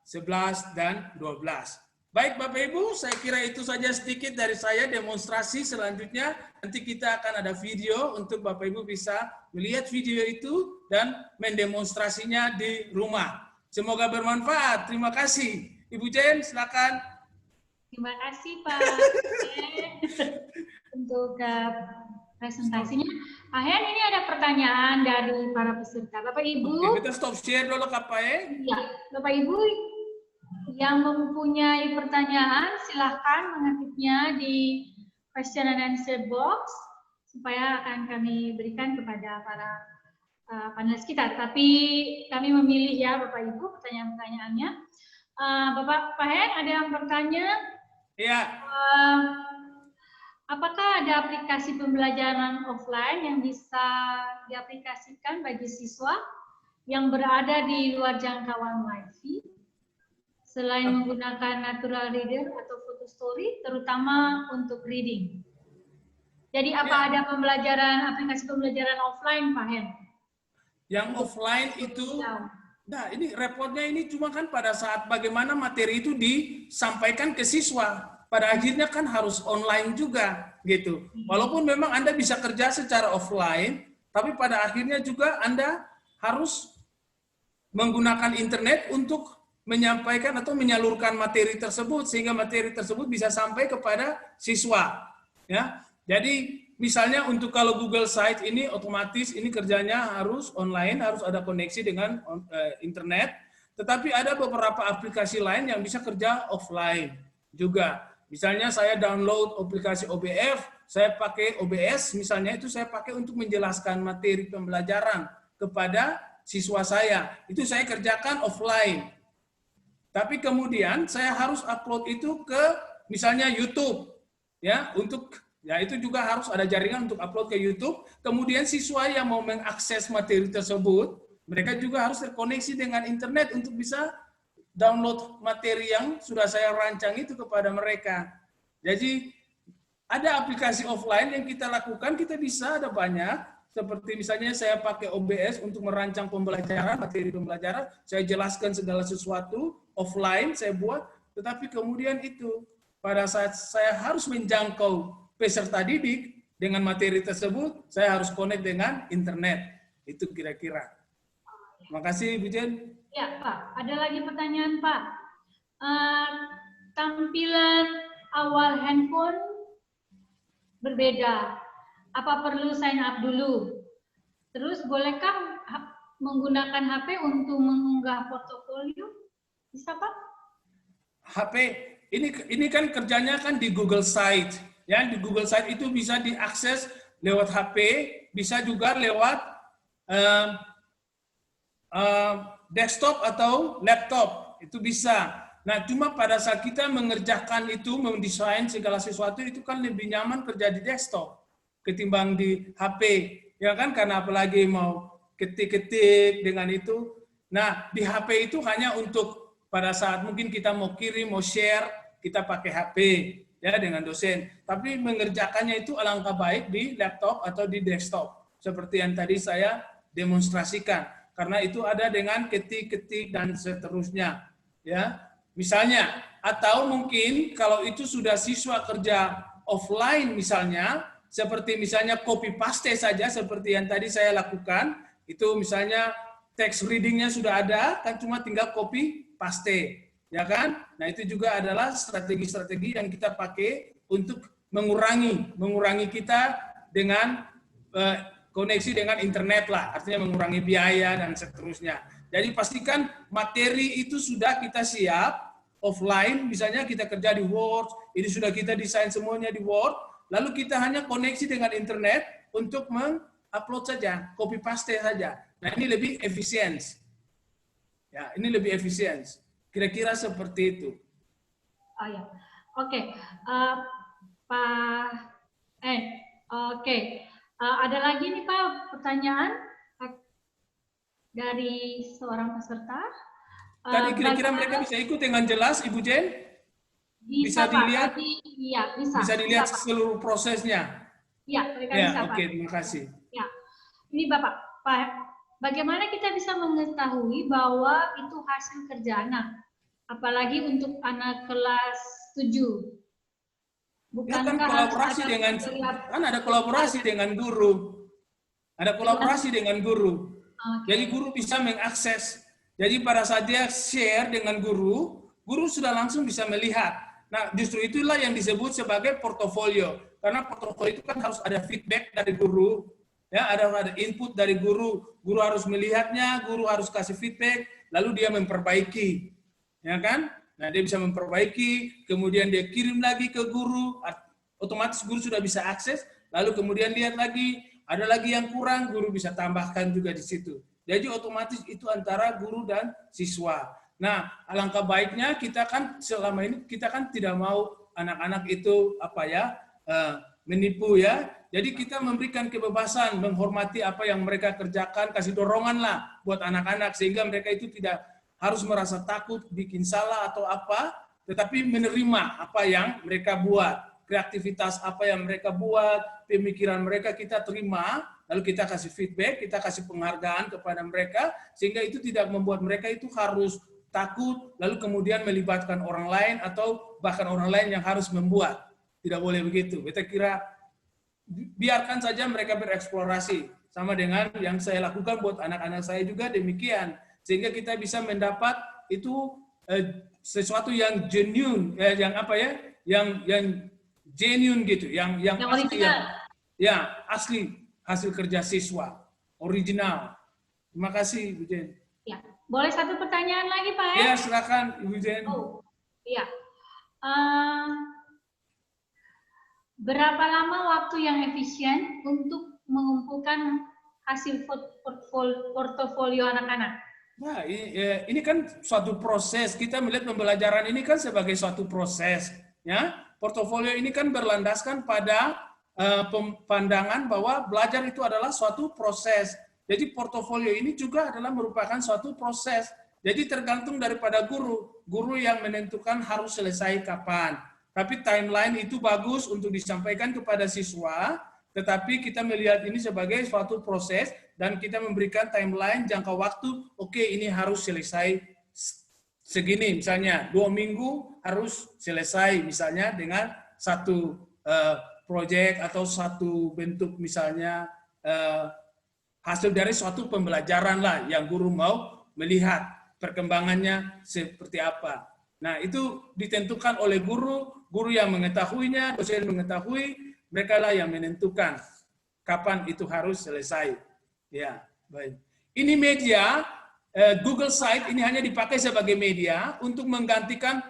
11, dan 12. Baik Bapak Ibu, saya kira itu saja sedikit dari saya demonstrasi. Selanjutnya nanti kita akan ada video untuk Bapak Ibu bisa melihat video itu dan mendemonstrasinya di rumah. Semoga bermanfaat. Terima kasih. Ibu Jen, silakan. Terima kasih Pak untuk presentasinya. Pak Hen, ini ada pertanyaan dari para peserta. Bapak Ibu. Oke, kita stop share dulu Kak Pak Hen. Ya, Bapak Ibu yang mempunyai pertanyaan silahkan mengetiknya di question and answer box supaya akan kami berikan kepada para panelis kita. Tapi kami memilih ya Bapak Ibu pertanyaan-pertanyaannya. Bapak Pak Hen, ada yang bertanya? Iya. Apakah ada aplikasi pembelajaran offline yang bisa diaplikasikan bagi siswa yang berada di luar jangkauan Wi-Fi selain menggunakan natural reader atau photo story, terutama untuk reading? Jadi apa ada aplikasi pembelajaran offline, Pak Hen? Yang offline itu, nah ini repotnya ini cuma kan pada saat bagaimana materi itu disampaikan ke siswa. Pada akhirnya kan harus online juga gitu. Walaupun memang Anda bisa kerja secara offline, tapi pada akhirnya juga Anda harus menggunakan internet untuk menyampaikan atau menyalurkan materi tersebut sehingga materi tersebut bisa sampai kepada siswa. Ya, jadi misalnya untuk kalau Google Site ini otomatis ini kerjanya harus online, harus ada koneksi dengan internet. Tetapi ada beberapa aplikasi lain yang bisa kerja offline juga. Misalnya saya download aplikasi OBF, saya pakai OBS, misalnya itu saya pakai untuk menjelaskan materi pembelajaran kepada siswa saya. Itu saya kerjakan offline. Tapi kemudian saya harus upload itu ke misalnya YouTube, ya itu juga harus ada jaringan untuk upload ke YouTube. Kemudian siswa yang mau mengakses materi tersebut, mereka juga harus terkoneksi dengan internet untuk bisa download materi yang sudah saya rancang itu kepada mereka. Jadi ada aplikasi offline yang kita lakukan, kita bisa ada banyak. Seperti misalnya saya pakai OBS untuk merancang pembelajaran, materi pembelajaran, saya jelaskan segala sesuatu, offline saya buat, tetapi kemudian itu pada saat saya harus menjangkau peserta didik dengan materi tersebut, saya harus connect dengan internet. Itu kira-kira. Terima kasih, Bu Jen. Ya, Pak. Ada lagi pertanyaan, Pak. Tampilan awal handphone berbeda. Apa perlu sign up dulu? Terus bolehkah menggunakan HP untuk mengunggah portofolio? Bisa, Pak? HP ini kan kerjanya kan di Google Site. Ya, di Google Site itu bisa diakses lewat HP, bisa juga lewat desktop atau laptop. Itu bisa. Nah, cuma pada saat kita mengerjakan itu, mendesain segala sesuatu itu kan lebih nyaman kerja di desktop ketimbang di HP, ya kan? Karena apalagi mau ketik-ketik dengan itu. Nah, di HP itu hanya untuk pada saat mungkin kita mau kirim, mau share, kita pakai HP ya dengan dosen. Tapi mengerjakannya itu alangkah baik di laptop atau di desktop. Seperti yang tadi saya demonstrasikan. Karena itu ada dengan ketik-ketik dan seterusnya. Ya, misalnya, atau mungkin kalau itu sudah siswa kerja offline misalnya, seperti misalnya copy paste saja seperti yang tadi saya lakukan, itu misalnya text reading-nya sudah ada, kan cuma tinggal copy paste, ya kan? Nah, itu juga adalah strategi-strategi yang kita pakai untuk mengurangi kita dengan koneksi dengan internet lah, artinya mengurangi biaya dan seterusnya. Jadi pastikan materi itu sudah kita siap, offline, misalnya kita kerja di Word, ini sudah kita desain semuanya di Word, lalu kita hanya koneksi dengan internet untuk mengupload saja, copy paste saja. Nah, ini lebih efisien. Ya, ini lebih efisien. Kira-kira seperti itu. Oh ya, oke. Pak, oke. Ada lagi nih Pak pertanyaan dari seorang peserta. Tadi kira-kira mereka bisa ikut dengan jelas, Ibu Jen? Bisa Pak, dilihat? Iya, bisa. Bisa dilihat bisa, seluruh prosesnya? Iya, mereka Ya, bisa, Pak. oke, terima kasih. Ya, ini Bapak, bagaimana kita bisa mengetahui bahwa itu hasil kerja anak? Apalagi untuk anak kelas 7. Ya kan kolaborasi dengan ada kolaborasi dengan guru. Ada kolaborasi dengan guru. Jadi guru bisa mengakses. Jadi pada saat dia share dengan guru, guru sudah langsung bisa melihat. Nah, justru itulah yang disebut sebagai portofolio. Karena portofolio itu kan harus ada feedback dari guru. Ya, ada input dari guru. Guru harus melihatnya, guru harus kasih feedback, lalu dia memperbaiki. Ya kan? Nah, dia bisa memperbaiki, kemudian dia kirim lagi ke guru, otomatis guru sudah bisa akses, lalu kemudian lihat lagi, ada lagi yang kurang, guru bisa tambahkan juga di situ. Jadi otomatis itu antara guru dan siswa. Nah, alangkah baiknya kita kan selama ini kita kan tidak mau anak-anak itu menipu ya. Jadi kita memberikan kebebasan, menghormati apa yang mereka kerjakan, kasih dorongan lah buat anak-anak sehingga mereka itu tidak harus merasa takut bikin salah atau apa, tetapi menerima apa yang mereka buat, kreativitas apa yang mereka buat, pemikiran mereka kita terima, lalu kita kasih feedback, kita kasih penghargaan kepada mereka, sehingga itu tidak membuat mereka itu harus takut, lalu kemudian melibatkan orang lain atau bahkan orang lain yang harus membuat. Tidak boleh begitu. Kita kira biarkan saja mereka bereksplorasi, sama dengan yang saya lakukan buat anak-anak saya juga demikian. Sehingga kita bisa mendapat itu sesuatu yang genuine, yang genuine gitu, yang asli, asli hasil kerja siswa, original. Terima kasih, Ibu Jen. Ya, boleh satu pertanyaan lagi, Pak? Ya, silakan, Ibu Jen. Oh, iya. Berapa lama waktu yang efisien untuk mengumpulkan hasil portofolio anak-anak? Nah, ini kan suatu proses. Kita melihat pembelajaran ini kan sebagai suatu proses. Ya, portofolio ini kan berlandaskan pada pandangan bahwa belajar itu adalah suatu proses. Jadi portofolio ini juga adalah merupakan suatu proses. Jadi tergantung daripada guru yang menentukan harus selesai kapan. Tapi timeline itu bagus untuk disampaikan kepada siswa. Tetapi kita melihat ini sebagai suatu proses dan kita memberikan timeline jangka waktu, oke, ini harus selesai segini, misalnya 2 minggu harus selesai misalnya dengan satu proyek atau satu bentuk misalnya hasil dari suatu pembelajaran lah yang guru mau melihat perkembangannya seperti apa. Nah, itu ditentukan oleh guru yang mengetahuinya, dosen mengetahui, mereka lah yang menentukan kapan itu harus selesai. Ya, baik. Ini media, Google Site ini hanya dipakai sebagai media untuk menggantikan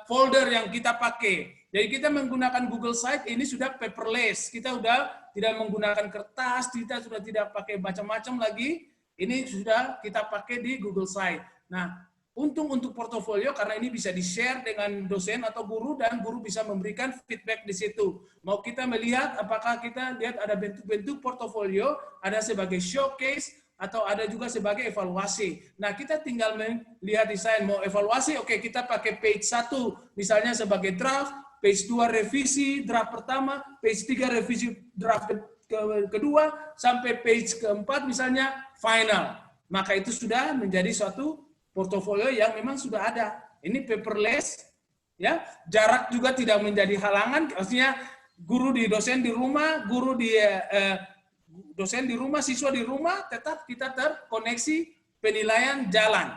folder yang kita pakai. Jadi kita menggunakan Google Site ini sudah paperless. Kita sudah tidak menggunakan kertas, kita sudah tidak pakai macam-macam lagi. Ini sudah kita pakai di Google Site. Nah, untung untuk portofolio karena ini bisa di-share dengan dosen atau guru dan guru bisa memberikan feedback di situ. Mau kita melihat apakah kita lihat ada bentuk-bentuk portofolio, ada sebagai showcase atau ada juga sebagai evaluasi. Nah, kita tinggal melihat desain, mau evaluasi, oke, kita pakai page 1 misalnya sebagai draft, page 2 revisi draft pertama, page 3 revisi draft kedua, sampai page keempat misalnya final. Maka itu sudah menjadi suatu portofolio yang memang sudah ada. Ini paperless, ya. Jarak juga tidak menjadi halangan, artinya guru di dosen di rumah, dosen di rumah, siswa di rumah, tetap kita terkoneksi, penilaian jalan.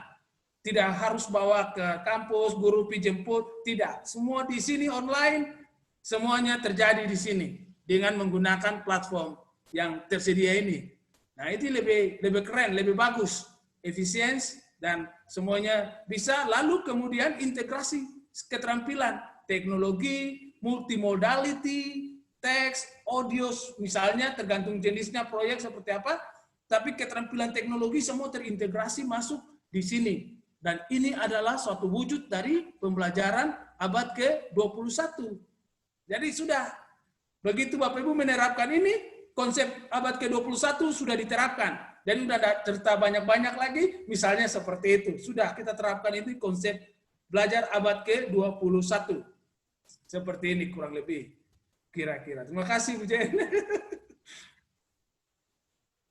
Tidak harus bawa ke kampus, guru jemput, tidak. Semua di sini online, semuanya terjadi di sini dengan menggunakan platform yang tersedia ini. Nah, itu lebih keren, lebih bagus, efisiensi dan semuanya bisa. Lalu kemudian integrasi keterampilan, teknologi, multimodality, teks, audio, misalnya tergantung jenisnya proyek seperti apa, tapi keterampilan teknologi semua terintegrasi masuk di sini. Dan ini adalah suatu wujud dari pembelajaran abad ke-21. Jadi sudah, begitu Bapak Ibu menerapkan ini, konsep abad ke-21 sudah diterapkan. Dan sudah ada cerita banyak-banyak lagi, misalnya seperti itu. Sudah kita terapkan itu konsep belajar abad ke-21. Seperti ini kurang lebih. Kira-kira. Terima kasih, Bu Jen.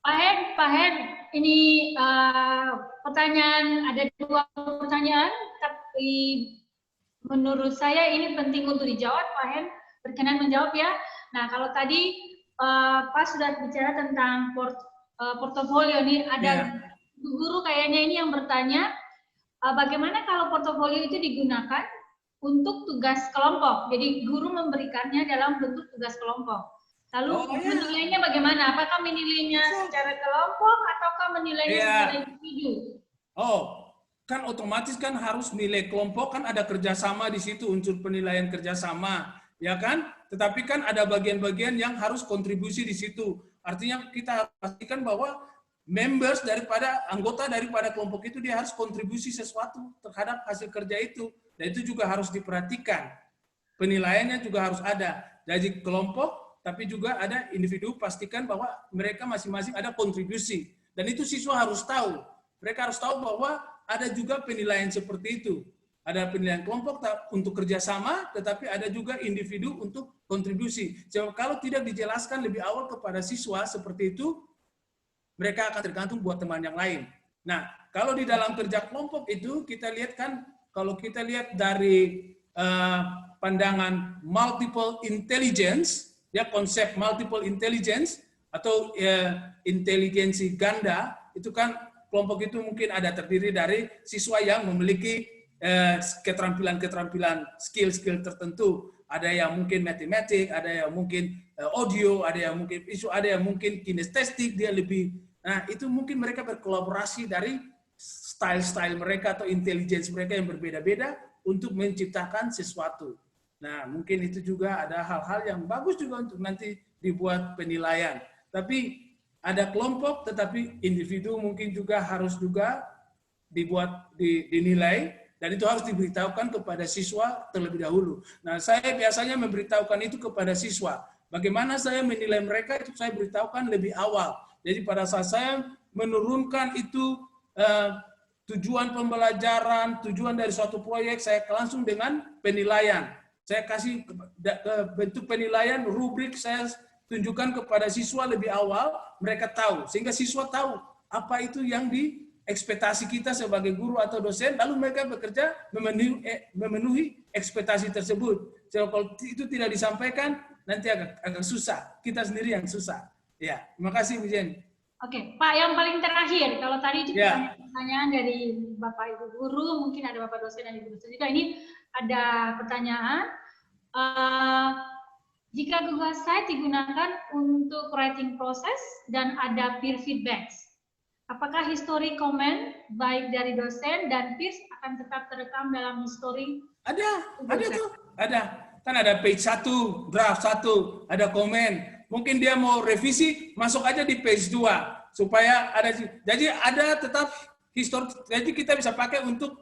Pak Hen, ini pertanyaan, ada 2 pertanyaan, tapi menurut saya ini penting untuk dijawab, Pak Hen. Berkenan menjawab ya. Nah, kalau tadi Pak sudah bicara tentang portofolio nih, ada guru kayaknya ini yang bertanya, bagaimana kalau portofolio itu digunakan untuk tugas kelompok? Jadi guru memberikannya dalam bentuk tugas kelompok. Lalu menilainya bagaimana? Apakah menilainya secara kelompok ataukah menilainya secara individu? Kan otomatis kan harus nilai kelompok, kan ada kerjasama di situ, unsur penilaian kerjasama, ya kan? Tetapi kan ada bagian-bagian yang harus kontribusi di situ. Artinya kita harus pastikan bahwa members anggota daripada kelompok itu dia harus kontribusi sesuatu terhadap hasil kerja itu. Dan itu juga harus diperhatikan. Penilaiannya juga harus ada. Jadi kelompok, tapi juga ada individu, pastikan bahwa mereka masing-masing ada kontribusi. Dan itu siswa harus tahu. Mereka harus tahu bahwa ada juga penilaian seperti itu. Ada penilaian kelompok untuk kerjasama, tetapi ada juga individu untuk kontribusi. Jadi kalau tidak dijelaskan lebih awal kepada siswa seperti itu, mereka akan tergantung buat teman yang lain. Nah, kalau di dalam kerja kelompok itu, kita lihat kan, kalau kita lihat dari pandangan multiple intelligence, ya konsep multiple intelligence atau inteligensi ganda, itu kan kelompok itu mungkin ada terdiri dari siswa yang memiliki keterampilan-keterampilan, skill-skill tertentu. Ada yang mungkin matematik, ada yang mungkin audio, ada yang mungkin isu, ada yang mungkin kinestetik, dia lebih. Nah, itu mungkin mereka berkolaborasi dari style-style mereka atau intelligence mereka yang berbeda-beda untuk menciptakan sesuatu. Nah, mungkin itu juga ada hal-hal yang bagus juga untuk nanti dibuat penilaian. Tapi ada kelompok, tetapi individu mungkin juga harus juga dibuat dinilai, dan itu harus diberitahukan kepada siswa terlebih dahulu. Nah, saya biasanya memberitahukan itu kepada siswa. Bagaimana saya menilai mereka, itu saya beritahukan lebih awal. Jadi pada saat saya menurunkan itu tujuan pembelajaran, tujuan dari suatu proyek, saya langsung dengan penilaian. Saya kasih bentuk penilaian, rubrik saya tunjukkan kepada siswa lebih awal, mereka tahu. Sehingga siswa tahu apa itu yang ekspektasi kita sebagai guru atau dosen, lalu mereka bekerja memenuhi ekspektasi tersebut. Jadi kalau itu tidak disampaikan, nanti agak susah. Kita sendiri yang susah. Ya, terima kasih Bu Jen. Oke, Pak, yang paling terakhir, kalau tadi itu pertanyaan dari Bapak Ibu guru, mungkin ada Bapak dosen dan Ibu dosen juga. Ini ada pertanyaan, jika Google Site digunakan untuk writing process dan ada peer feedbacks, apakah history comment baik dari dosen dan peers akan tetap terekam dalam history? Ada tuh, ada. Kan ada page 1, draft 1, ada komen. Mungkin dia mau revisi, masuk aja di page 2 supaya ada. Jadi ada tetap histori. Jadi kita bisa pakai untuk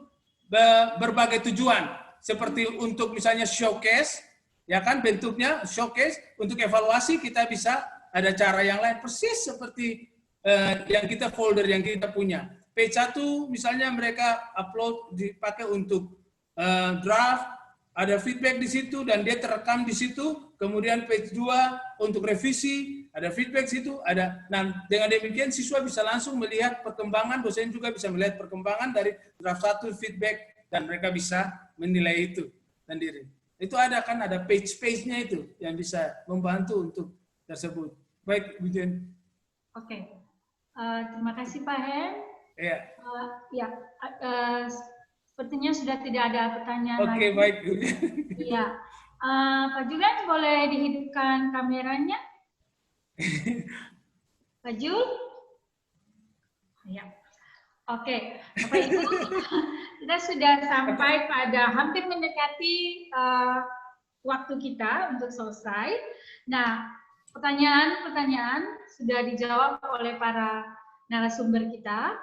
berbagai tujuan, seperti untuk misalnya showcase, ya kan bentuknya showcase. Untuk evaluasi kita bisa ada cara yang lain persis seperti yang kita folder yang kita punya. Page 1 misalnya mereka upload dipakai untuk draft, ada feedback di situ dan dia terekam di situ. Kemudian page 2 untuk revisi, ada feedback di situ, ada. Nah, dengan demikian siswa bisa langsung melihat perkembangan, dosen juga bisa melihat perkembangan dari draft 1 feedback dan mereka bisa menilai itu sendiri. Itu ada kan, ada page-nya itu yang bisa membantu untuk tersebut. Baik, Bu Jen. Oke. Terima kasih Pak Hen. Iya. Ya, sepertinya sudah tidak ada pertanyaan lagi. Oke, baik. Iya. Pak Julian boleh dihidupkan kameranya? Pak Jul? Ya. Oke, Bapak Ibu, kita sudah sampai pada hampir mendekati waktu kita untuk selesai. Nah, pertanyaan-pertanyaan sudah dijawab oleh para narasumber kita.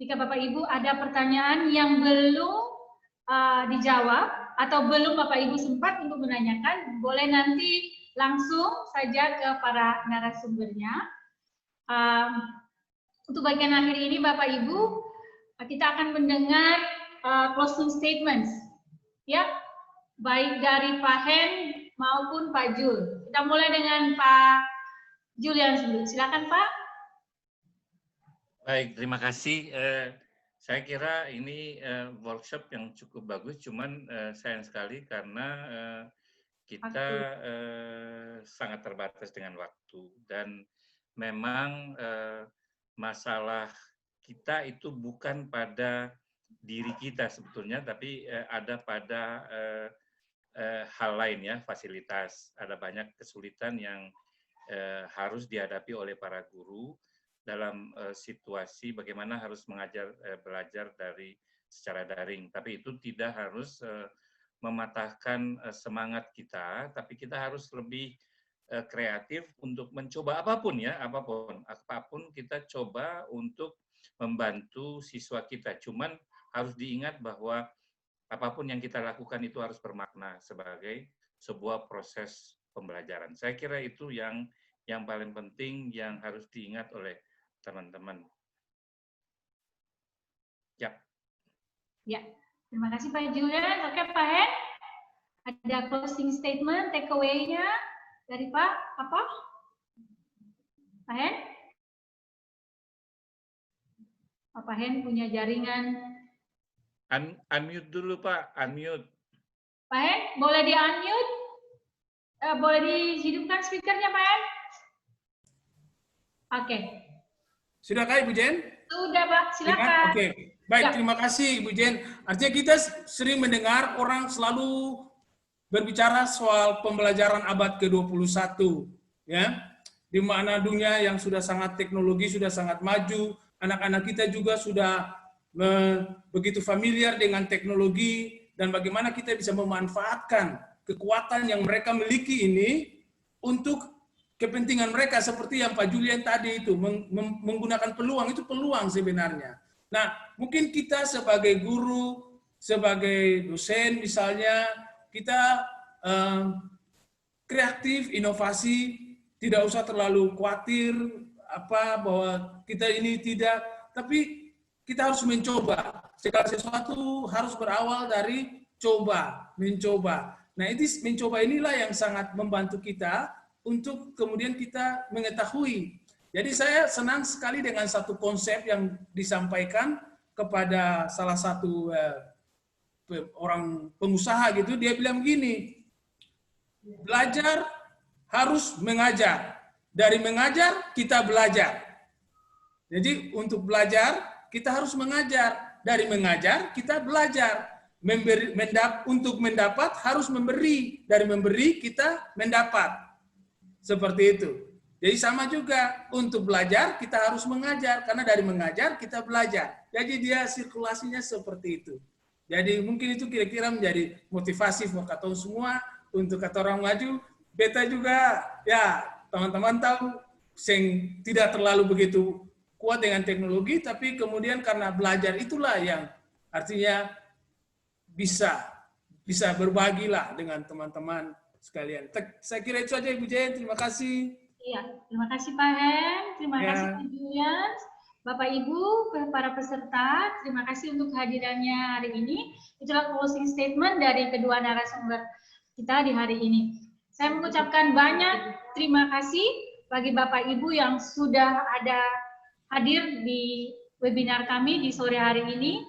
Jika Bapak Ibu ada pertanyaan yang belum dijawab atau belum Bapak Ibu sempat untuk menanyakan, boleh nanti langsung saja ke para narasumbernya. Untuk bagian akhir ini Bapak Ibu, kita akan mendengar closing statements, ya, baik dari Pak Hen maupun Pak Jul. Kita mulai dengan Pak Julian dulu. Silakan Pak. Baik, terima kasih. Saya kira ini workshop yang cukup bagus, cuman sayang sekali karena kita sangat terbatas dengan waktu dan memang masalah kita itu bukan pada diri kita sebetulnya, tapi ada pada hal lain ya, fasilitas. Ada banyak kesulitan yang harus dihadapi oleh para guru dalam situasi bagaimana harus belajar dari secara daring. Tapi itu tidak harus mematahkan semangat kita, tapi kita harus lebih kreatif untuk mencoba apapun ya, apapun kita coba untuk membantu siswa kita. Cuman harus diingat bahwa apapun yang kita lakukan itu harus bermakna sebagai sebuah proses pembelajaran. Saya kira itu yang paling penting yang harus diingat oleh teman-teman. Ya. Ya, terima kasih Pak Julian. Oke Pak Hen, ada closing statement, takeaway-nya dari Pak apa? Pak Hen? Pak Hen punya jaringan. Unmute dulu Pak, unmute. Pak Hen, boleh di-unmute? Boleh dihidupkan speakernya Pak Hen? Oke. Sudah kah Ibu Jen? Sudah Pak, silakan. Oke, baik, Ya. Terima kasih Ibu Jen. Artinya kita sering mendengar orang selalu berbicara soal pembelajaran abad ke-21, ya, di mana dunia yang sudah sangat teknologi, sudah sangat maju, anak-anak kita juga sudah begitu familiar dengan teknologi, dan bagaimana kita bisa memanfaatkan kekuatan yang mereka miliki ini untuk kepentingan mereka, seperti yang Pak Julian tadi itu, menggunakan peluang, itu peluang sebenarnya. Nah, mungkin kita sebagai guru, sebagai dosen misalnya, kita kreatif, inovasi, tidak usah terlalu khawatir bahwa kita ini tidak, tapi kita harus mencoba. Segala sesuatu harus berawal dari mencoba. Nah, itu mencoba inilah yang sangat membantu kita untuk kemudian kita mengetahui. Jadi saya senang sekali dengan satu konsep yang disampaikan kepada salah satu orang pengusaha gitu. Dia bilang begini, belajar harus mengajar. Dari mengajar kita belajar. Jadi untuk belajar kita harus mengajar. Dari mengajar kita belajar. Untuk mendapat harus memberi. Dari memberi kita mendapat. Seperti itu. Jadi sama juga, untuk belajar kita harus mengajar, karena dari mengajar kita belajar. Jadi dia sirkulasinya seperti itu. Jadi mungkin itu kira-kira menjadi motivasi buat kata semua, untuk kata orang maju. Beta juga, ya teman-teman tahu, tidak terlalu begitu kuat dengan teknologi, tapi kemudian karena belajar itulah yang artinya bisa berbagilah dengan teman-teman sekalian. Saya kira itu saja Ibu Jen, terima kasih. Iya, terima kasih Pak Hen, terima Ya. kasih Pak Julian, Bapak Ibu, para peserta, terima kasih untuk kehadirannya hari ini. Itulah closing statement dari kedua narasumber kita di hari ini. Saya mengucapkan banyak terima kasih bagi Bapak Ibu yang sudah hadir di webinar kami di sore hari ini.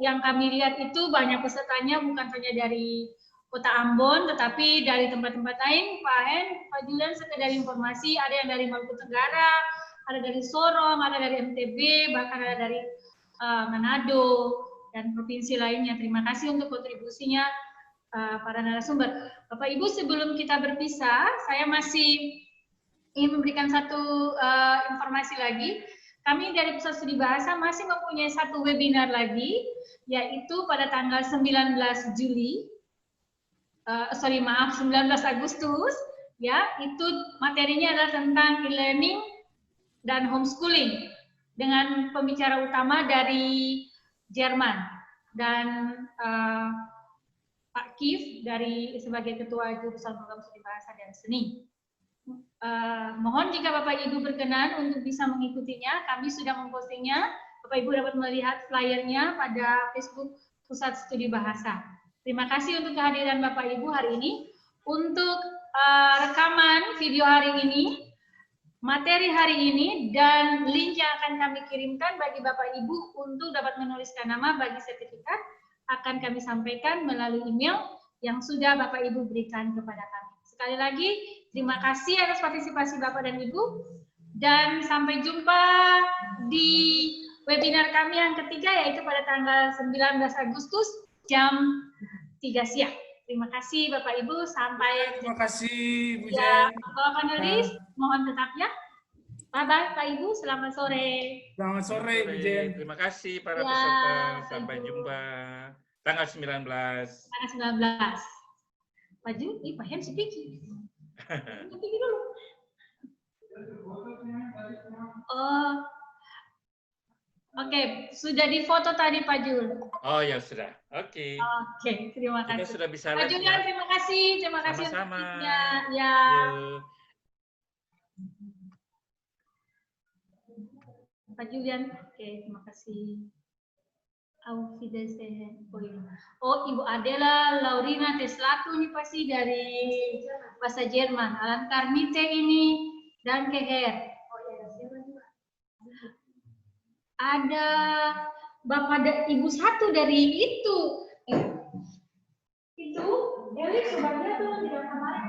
Yang kami lihat itu banyak pesertanya bukan hanya dari Kota Ambon, tetapi dari tempat-tempat lain, Pak Hen, Pak Julian, sekedar informasi, ada yang dari Maluku Tenggara, ada dari Sorong, ada dari NTB, bahkan ada dari Manado, dan provinsi lainnya. Terima kasih untuk kontribusinya para narasumber. Bapak Ibu, sebelum kita berpisah, saya masih ingin memberikan satu informasi lagi. Kami dari Pusat Studi Bahasa masih mempunyai satu webinar lagi, yaitu pada tanggal 19 Juli, 19 Agustus, ya, itu materinya adalah tentang e-learning dan homeschooling dengan pembicara utama dari Jerman dan Pak Kif dari sebagai ketua jurusan program studi bahasa dan seni. Mohon jika Bapak Ibu berkenan untuk bisa mengikutinya, kami sudah mempostingnya. Bapak Ibu dapat melihat flyernya pada Facebook Pusat Studi Bahasa. Terima kasih untuk kehadiran Bapak Ibu hari ini. Untuk rekaman video hari ini, materi hari ini, dan link yang akan kami kirimkan bagi Bapak Ibu untuk dapat menuliskan nama bagi sertifikat akan kami sampaikan melalui email yang sudah Bapak Ibu berikan kepada kami. Sekali lagi, terima kasih atas partisipasi Bapak dan Ibu, dan sampai jumpa di webinar kami yang ketiga, yaitu pada tanggal 19 Agustus jam 3 siang. Terima kasih Bapak Ibu, sampai Terima kasih Bu ya, Jen. kalau panelis mohon tetap ya. Bye-bye Pak Ibu, selamat sore. Selamat sore Bu Jen. Terima kasih para Ya, peserta. Pak Sampai Ibu. jumpa tanggal 19. Tanggal 19. Maju, Pak Hen speaking. Speaking dulu. Oh, oke, sudah difoto tadi Pak Jul. Oh ya sudah. Oke. Oke, terima Kita kasih. sudah bisa Pak live Julian, ya. terima kasih untuk Sama-sama. tipsnya. Ya. Yuk. Pak Julian, oke, terima kasih. Auf Wiedersehen. Oh, Ibu Adela Laurina Teslatu ini pasti dari bahasa Jerman. Alan Karmite ini dan Keher. Ada Bapak Ibu satu dari itu. Itu, Eli sebagai tuh tidak kemarin.